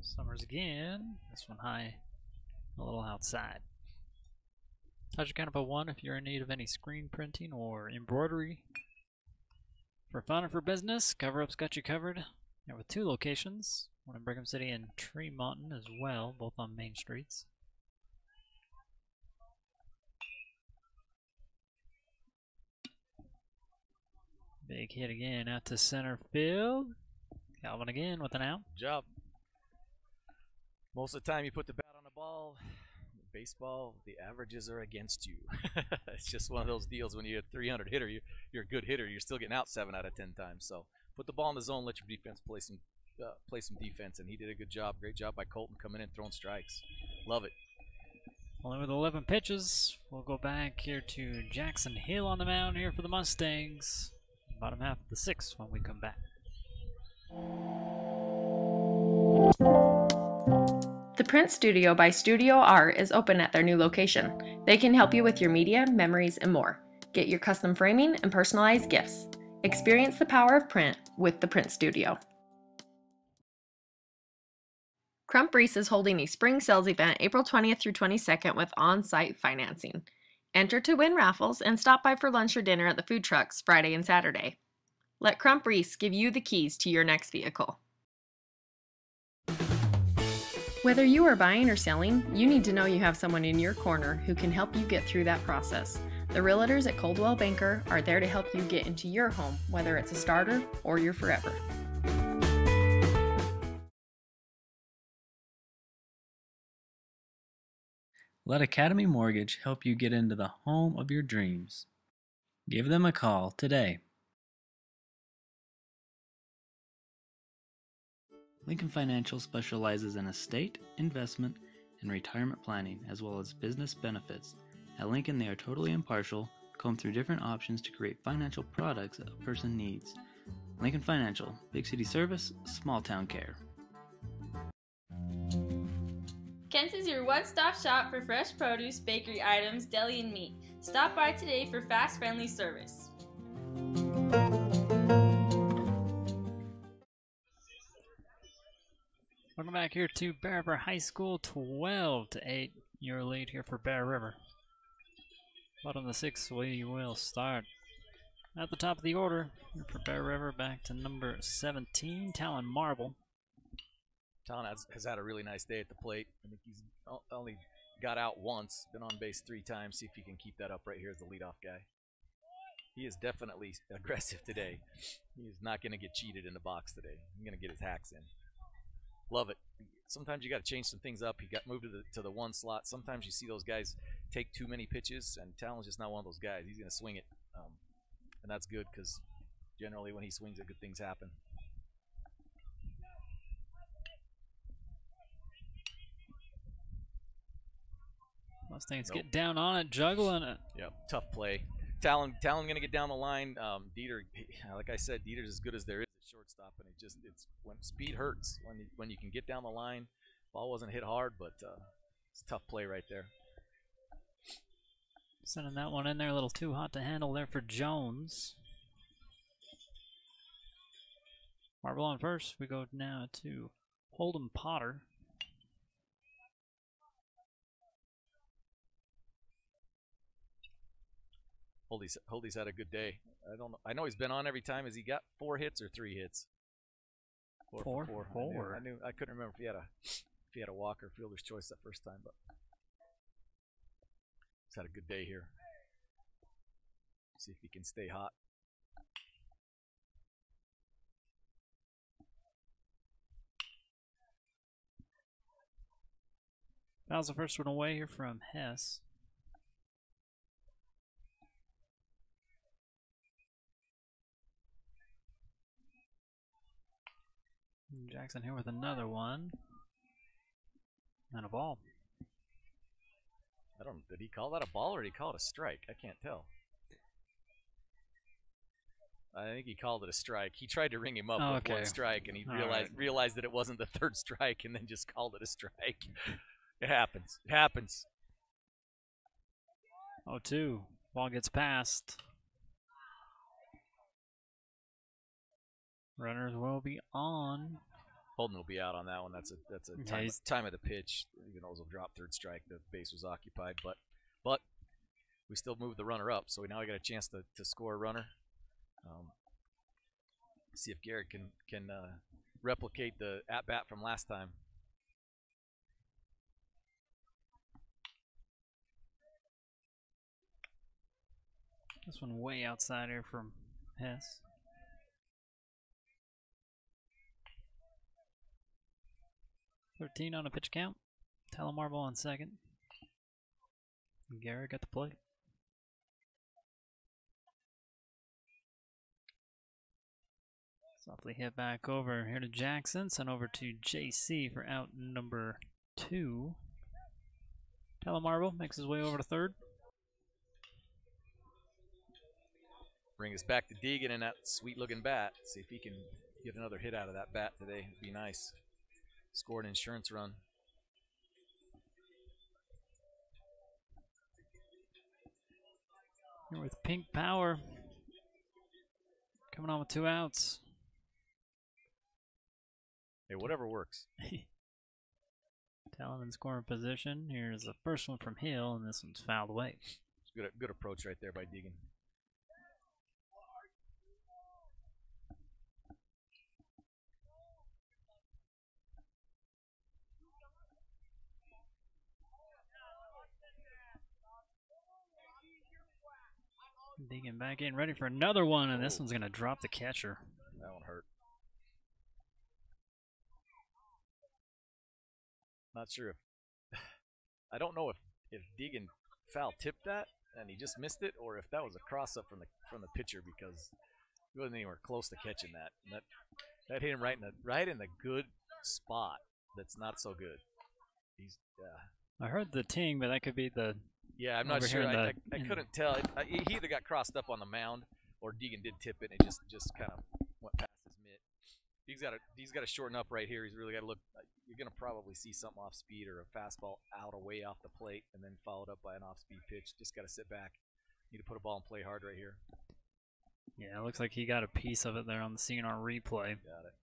A: Summers again. This one high, a little outside. Touch account of a 1 if you're in need of any screen printing or embroidery. For fun or for business, Cover Up's got you covered. And with 2 locations, one in Brigham City and Tremont as well, both on main streets. Big hit again out to center field. Calvin again with an out.
B: Good job. Most of the time you put the bat on the ball. Baseball, the averages are against you. It's just one of those deals when you're a 300 hitter, you're a good hitter. You're still getting out 7 out of 10 times. So put the ball in the zone, let your defense play some defense, and he did a good job. Great job by Colton coming in, throwing strikes. Love it.
A: Only with 11 pitches, we'll go back here to Jackson Hill on the mound here for the Mustangs. Bottom half of the 6th when we come back.
C: The Print Studio by Studio Art is open at their new location. They can help you with your media, memories, and more. Get your custom framing and personalized gifts. Experience the power of print with the Print Studio. Crump Reese is holding a spring sales event April 20th through 22nd with on-site financing. Enter to win raffles and stop by for lunch or dinner at the food trucks Friday and Saturday. Let Crump Reese give you the keys to your next vehicle. Whether you are buying or selling, you need to know you have someone in your corner who can help you get through that process. The realtors at Coldwell Banker are there to help you get into your home, whether it's a starter or your forever.
F: Let Academy Mortgage help you get into the home of your dreams. Give them a call today. Lincoln Financial specializes in estate, investment, and retirement planning, as well as business benefits. At Lincoln, they are totally impartial, comb through different options to create financial products a person needs. Lincoln Financial, big city service, small town care.
L: Kent's is your one-stop shop for fresh produce, bakery items, deli, and meat. Stop by today for fast, friendly service.
A: Welcome back here to Bear River High School. 12-8 your lead here for Bear River. Bottom of the 6th, we will start at the top of the order here for Bear River. Back to number 17, Talon Marble.
B: Talon has had a really nice day at the plate. I think he's only got out once, been on base 3 times. See if he can keep that up right here as the leadoff guy. He is definitely aggressive today. He is not going to get cheated in the box today. He's going to get his hacks in. Love it. Sometimes you got to change some things up. He got moved to the 1 slot. Sometimes you see those guys take too many pitches, and Talon's just not one of those guys. He's going to swing it, and that's good because generally when he swings it, good things happen.
A: Mustangs get down on it, juggling it.
B: Yep, tough play. Talon going to get down the line. Dieter, like I said, Dieter's as good as there is at shortstop, and it's when speed hurts when you can get down the line. Ball wasn't hit hard, but it's a tough play right there.
A: Sending that one in there, a little too hot to handle there for Jones. Marble on first. We go now to Holden Potter.
B: Holdy's had a good day. I don't know. I know he's been on every time. Has he got 4 hits or 3 hits? Four. I couldn't remember if he had a walk or fielder's choice that first time, but he's had a good day here. See if he can stay hot.
A: That was the first one away here from Hess. Jackson here with another one. And a ball.
B: Did he call that a ball or did he call it a strike? I can't tell. I think he called it a strike. He tried to ring him up with 1 strike, and he realized that it wasn't the 3rd strike, and then just called it a strike. It happens. It happens.
A: 0-2. Ball gets passed. Runners will be on.
B: Holden will be out on that one. That's a time of the pitch. Even though it was a drop 3rd strike, the base was occupied. But we still moved the runner up, so now we got a chance to score a runner. See if Garrett can replicate the at-bat from last time.
A: This one way outside here from Hess. .13 on a pitch count. Telemarble on second. Garrett got the play. Softly hit back over here to Jackson. Sent over to JC for out number 2. Telemarble makes his way over to third.
B: Bring us back to Deegan and that sweet-looking bat. See if he can get another hit out of that bat today. It'd be nice. Score an insurance run.
A: Here with Pink Power. Coming on with 2 outs.
B: Hey, whatever works.
A: Talon in scoring position. Here's the first one from Hill, and this one's fouled away.
B: Good approach right there by Deegan.
A: Deegan back in, ready for another one, and this one's going to drop the catcher.
B: That one hurt. Not sure if I don't know if Deegan foul tipped that and he just missed it, or if that was a cross up from the pitcher, because he wasn't anywhere close to catching that. And that hit him right in the good spot. That's not so good. He's
A: I heard the ting, but that could be the.
B: Yeah, I'm not sure. I couldn't tell. He either got crossed up on the mound or Deegan did tip it and it just kind of went past his mitt. He's got to shorten up right here. He's really got to look. You're going to probably see something off speed or a fastball out away off the plate and then followed up by an off speed pitch. Just got to sit back. Need to put a ball and play hard right here.
A: Yeah, it looks like he got a piece of it there on the CNR replay.
B: Got it.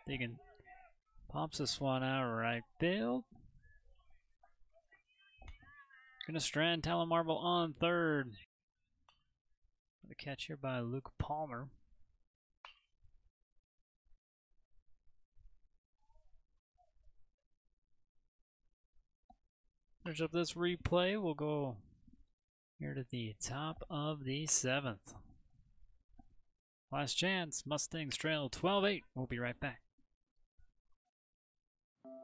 A: Deegan pops this one out right field. Gonna strand Telemarble on third. The catch here by Luke Palmer. Finish up this replay. We'll go here to the top of the 7th. Last chance. Mustangs trail 12-8. We'll be right back.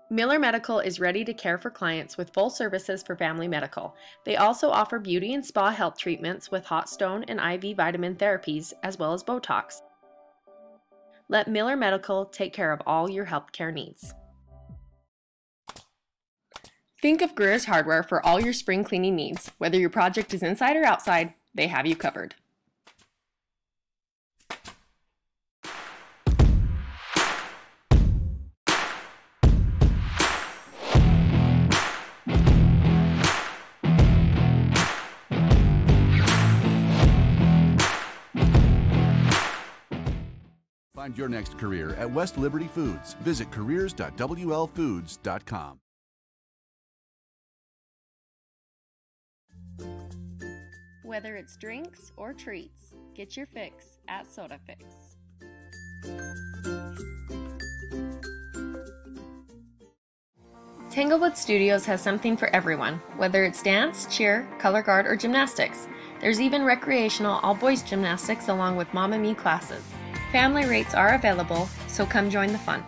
C: Miller Medical is ready to care for clients with full services for family medical. They also offer beauty and spa health treatments with hot stone and IV vitamin therapies, as well as Botox. Let Miller Medical take care of all your healthcare needs. Think of Greer's Hardware for all your spring cleaning needs. Whether your project is inside or outside, they have you covered.
O: Find your next career at West Liberty Foods. Visit careers.wlfoods.com.
C: Whether it's drinks or treats, get your fix at Soda Fix. Tanglewood Studios has something for everyone, whether it's dance, cheer, color guard, or gymnastics. There's even recreational all-boys gymnastics along with Mamma Mia classes. Family rates are available, so come join the fun.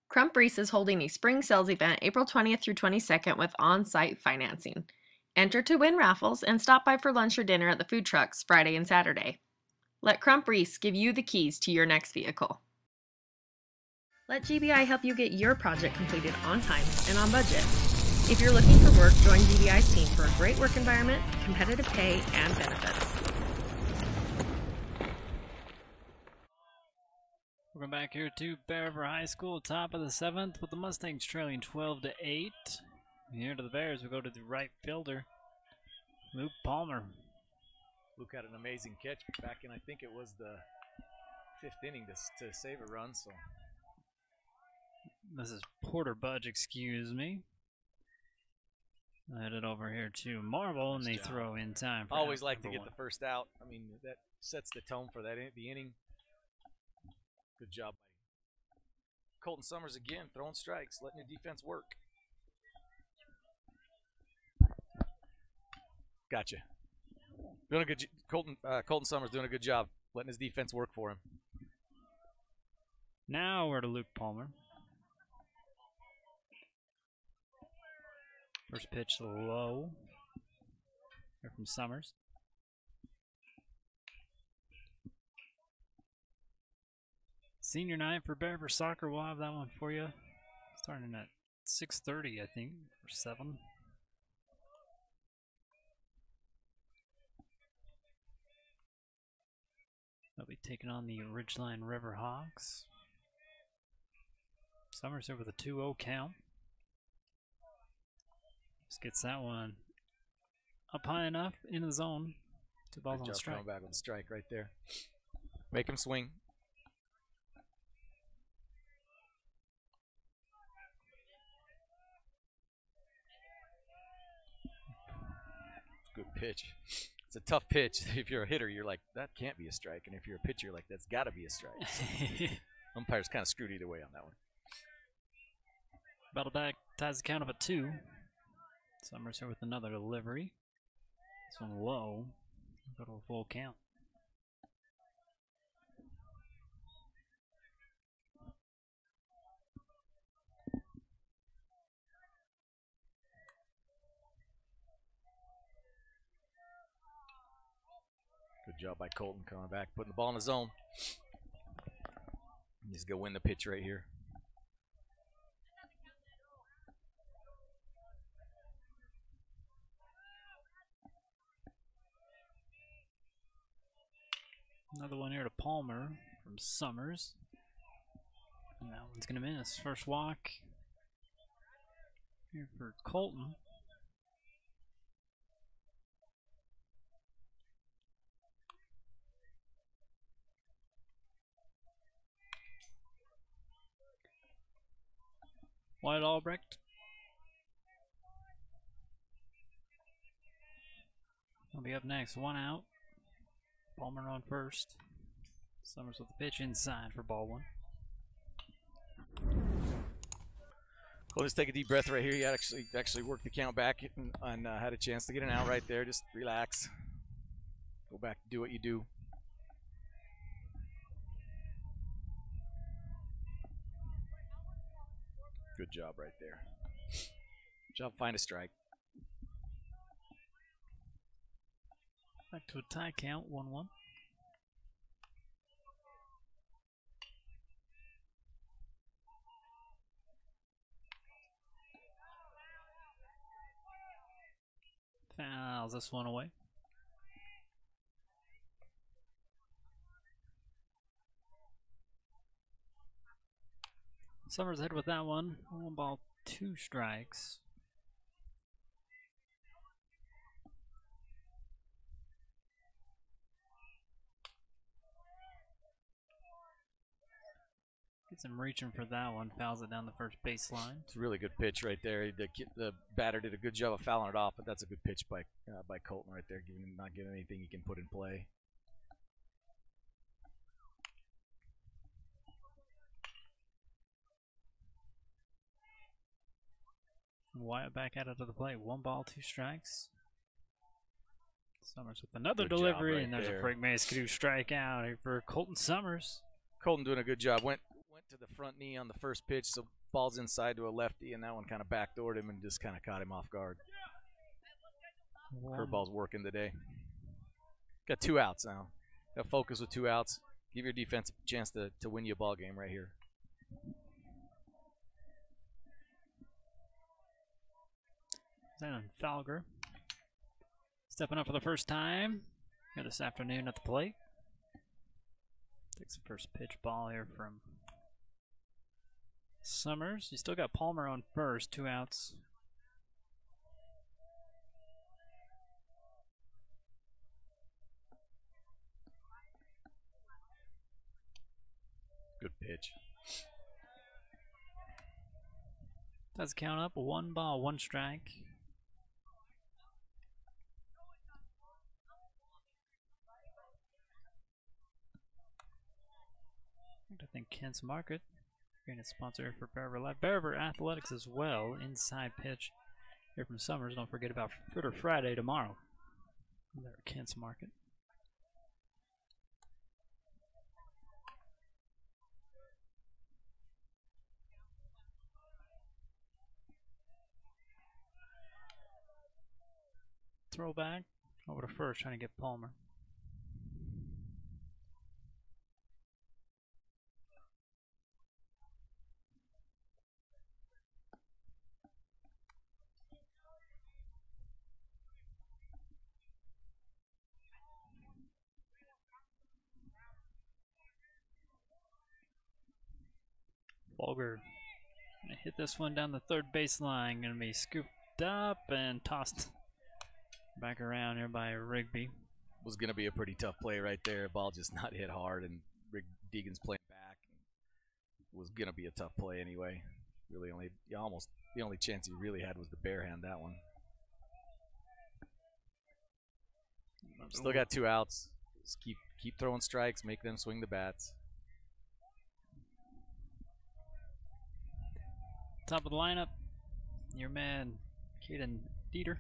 C: Crump Reese is holding a spring sales event April 20th through 22nd with on-site financing. Enter to win raffles and stop by for lunch or dinner at the food trucks Friday and Saturday. Let Crump Reese give you the keys to your next vehicle. Let GBI help you get your project completed on time and on budget. If you're looking for work, join GBI's team for a great work environment, competitive pay, and benefits.
A: Welcome back here to Bear River High School, top of the 7th, with the Mustangs trailing 12-8. Here to the Bears, we go to the right fielder, Luke Palmer.
B: Luke had an amazing catch back in, I think it was the 5th inning to save a run. So
A: This is Porter Budge, excuse me. Headed over here to Marvel, and they throw in time for
B: Always like to get
A: 1.
B: the first out. I mean, that sets the tone for the inning. Good job by Colton Summers again, throwing strikes, letting your defense work. Gotcha. Doing a good. Colton Summers doing a good job, letting his defense work for him.
A: Now we're to Luke Palmer. First pitch low. Here from Summers. Senior night for Bear River Soccer. We'll have that one for you. Starting at 6:30, I think, or 7. They'll be taking on the Ridgeline Riverhawks. Summers here with a 2-0 count. Just gets that one up high enough in the zone. 2 balls on strike.
B: Coming back with a strike right there. Make him swing. Good pitch. It's a tough pitch. If you're a hitter, you're like, that can't be a strike. And if you're a pitcher, you're like, that's got to be a strike. So umpire's kind of screwed either way on that one.
A: Battle back ties the count up at 2. Summers here with another delivery. This one low. Go to a full count.
B: Good job by Colton coming back, putting the ball in the zone. He's going to win the pitch right here.
A: Another one here to Palmer from Summers. And that one's going to miss. First walk here for Colton. Wyatt Albrecht. He'll be up next. 1 out. Palmer on first. Summers with the pitch inside for ball 1.
B: Well, let's take a deep breath right here. You actually worked the count back and had a chance to get an out right there. Just relax. Go back and do what you do. Good job right there. Good job, find a strike.
A: Back to a tie count, 1-1. Fouls this one away. Summers ahead with that one. 1 ball, 2 strikes. Gets him reaching for that one. Fouls it down the first baseline.
B: It's a really good pitch right there. The batter did a good job of fouling it off, but that's a good pitch by Colton right there, not giving anything he can put in play.
A: Wyatt back out of the plate. 1 ball, 2 strikes. Summers with another
B: Good
A: delivery,
B: job right
A: and there's
B: there.
A: a Frank Maskadoo strikeout here for Colton Summers.
B: Colton doing a good job. Went to the front knee on the first pitch, so ball's inside to a lefty, and that one kind of backdoored him and just kind of caught him off guard. Curveball's working today. Got 2 outs now. Got focus with 2 outs. Give your defense a chance to win you a ball game right here.
A: Then Falger stepping up for the first time here this afternoon at the plate. Takes the first pitch ball here from Summers. You still got Palmer on first, 2 outs.
B: Good pitch.
A: Does count up 1 ball, 1 strike. I think Kent's Market being a sponsor for Bearver Live. Bearver Athletics as well. Inside pitch here from Summers. Don't forget about Fritter Friday tomorrow. There at Kent's Market. Throwback over to first, trying to get Palmer. Bulger gonna hit this one down the third baseline. Gonna be scooped up and tossed back around here by Rigby.
B: Was gonna be a pretty tough play right there. Ball just not hit hard, and Deegan's playing back. Was gonna be a tough play anyway. Really the only chance he really had was the bare hand that one. Still got 2 outs. Just keep throwing strikes, make them swing the bats.
A: Top of the lineup, your man, Caden Dieter.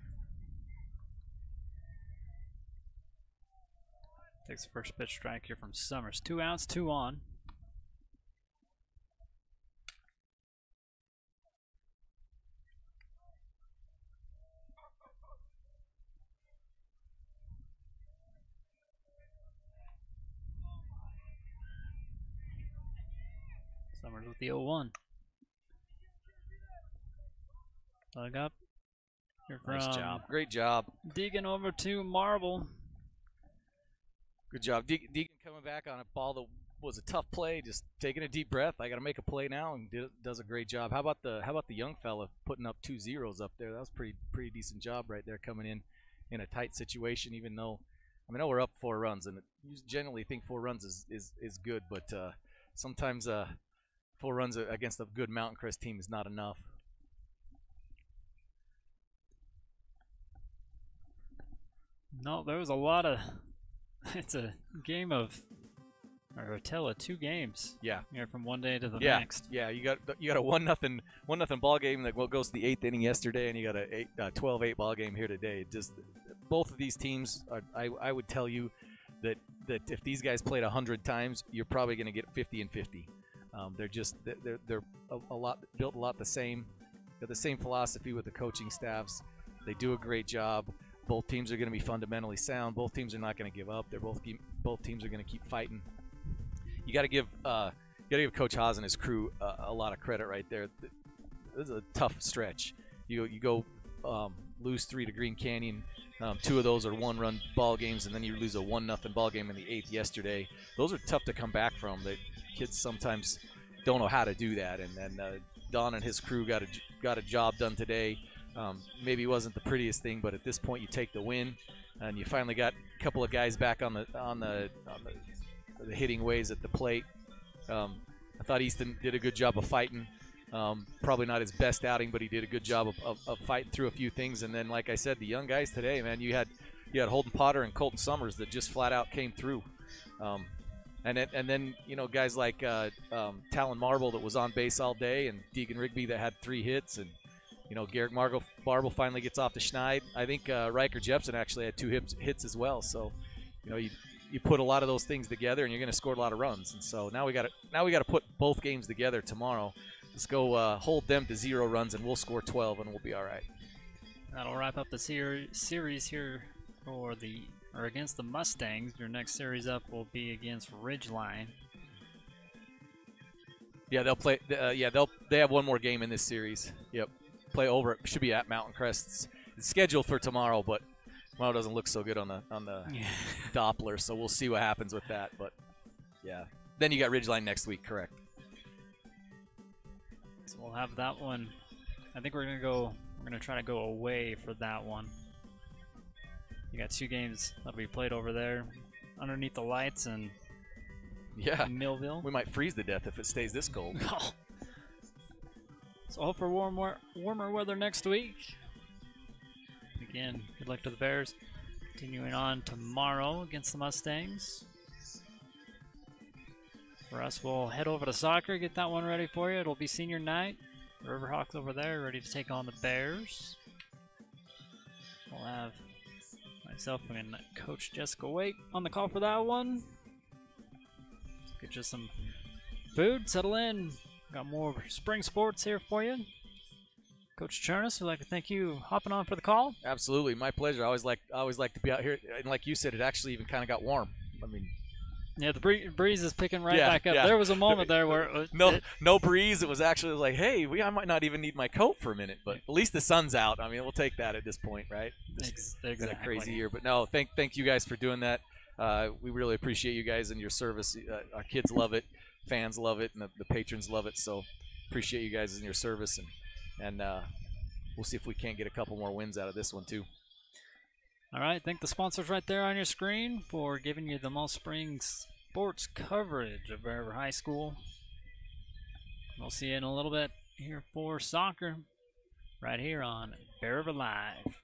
A: Takes the first pitch strike here from Summers. 2 outs, 2 on. Summers with the 0-1. Dug up. Here from
B: Nice job. Great job.
A: Deegan over to Marble.
B: Good job. Deegan coming back on a ball that was a tough play, just taking a deep breath. I got to make a play now, and does a great job. How about the young fella putting up 2 zeros up there? That was pretty decent job right there, coming in a tight situation. Even though I know we're up 4 runs, and you generally think 4 runs is good, but sometimes 4 runs against a good Mountain Crest team is not enough.
A: No, there was a lot of. It's a game of, or a tale of 2 games.
B: Yeah.
A: From one day to the next.
B: Yeah. You got a 1-0 ball game that goes to the 8th inning yesterday, and you got a 12-8 ball game here today. Just both of these teams, I would tell you that if these guys played 100 times, you're probably going to get 50 and 50. They're a lot built a lot the same. Got the same philosophy with the coaching staffs. They do a great job. Both teams are going to be fundamentally sound. Both teams are not going to give up. Both teams are going to keep fighting. You got to give Coach Haas and his crew a lot of credit right there. This is a tough stretch. You go lose 3 to Green Canyon. 2 of those are 1-run ball games, and then you lose a 1-0 ball game in the 8th yesterday. Those are tough to come back from. The kids sometimes don't know how to do that, and Don and his crew got a job done today. Maybe it wasn't the prettiest thing, but at this point you take the win, and you finally got a couple of guys back on the hitting ways at the plate. I thought Easton did a good job of fighting. Probably not his best outing, but he did a good job of fighting through a few things. And then, like I said, the young guys today, man, you had Holden Potter and Colton Summers that just flat out came through. And then guys like Talon Marble that was on base all day, and Deegan Rigby that had 3 hits, and Garrett Marble finally gets off the schneid. I think Riker Jepson actually had 2 hits as well. So, you put a lot of those things together, and you're going to score a lot of runs. And so now we got to put both games together tomorrow. Let's go hold them to 0 runs, and we'll score 12, and we'll be all right.
A: That'll wrap up the series here against the Mustangs. Your next series up will be against Ridgeline.
B: Yeah, they'll play. They have one more game in this series. Yep. Play over. It should be at Mountain Crest. It's scheduled for tomorrow, but tomorrow doesn't look so good on the Doppler, so we'll see what happens with that. But yeah, then you got Ridgeline next week, correct?
A: So we'll have that one. I think we're gonna try to go away for that one. You got 2 games that'll be played over there, underneath the lights, and
B: yeah,
A: Millville.
B: We might freeze to death if it stays this cold.
A: So hope for warmer weather next week. Again, good luck to the Bears. Continuing on tomorrow against the Mustangs. For us, we'll head over to soccer, get that one ready for you. It'll be senior night. The Riverhawks over there ready to take on the Bears. We'll have myself and Coach Jessica Wake on the call for that one. Get you some food, settle in. Got more spring sports here for you. Coach Chernus, we'd like to thank you hopping on for the call.
B: Absolutely, my pleasure. I always like to be out here, and like you said, it actually even kind of got warm. I mean,
A: yeah, the breeze is picking back up. Yeah. There was a moment there where
B: no breeze. It was actually like, hey, I might not even need my coat for a minute, but at least the sun's out. I mean, we'll take that at this point, right?
A: Exactly.
B: It's been a crazy year, but no, thank you guys for doing that. We really appreciate you guys and your service. Our kids love it, fans love it, and the patrons love it. So appreciate you guys and your service, and we'll see if we can't get a couple more wins out of this one too.
A: All right, thank the sponsors right there on your screen for giving you the most spring sports coverage of Bear River High School. We'll see you in a little bit here for soccer right here on Bear River Live.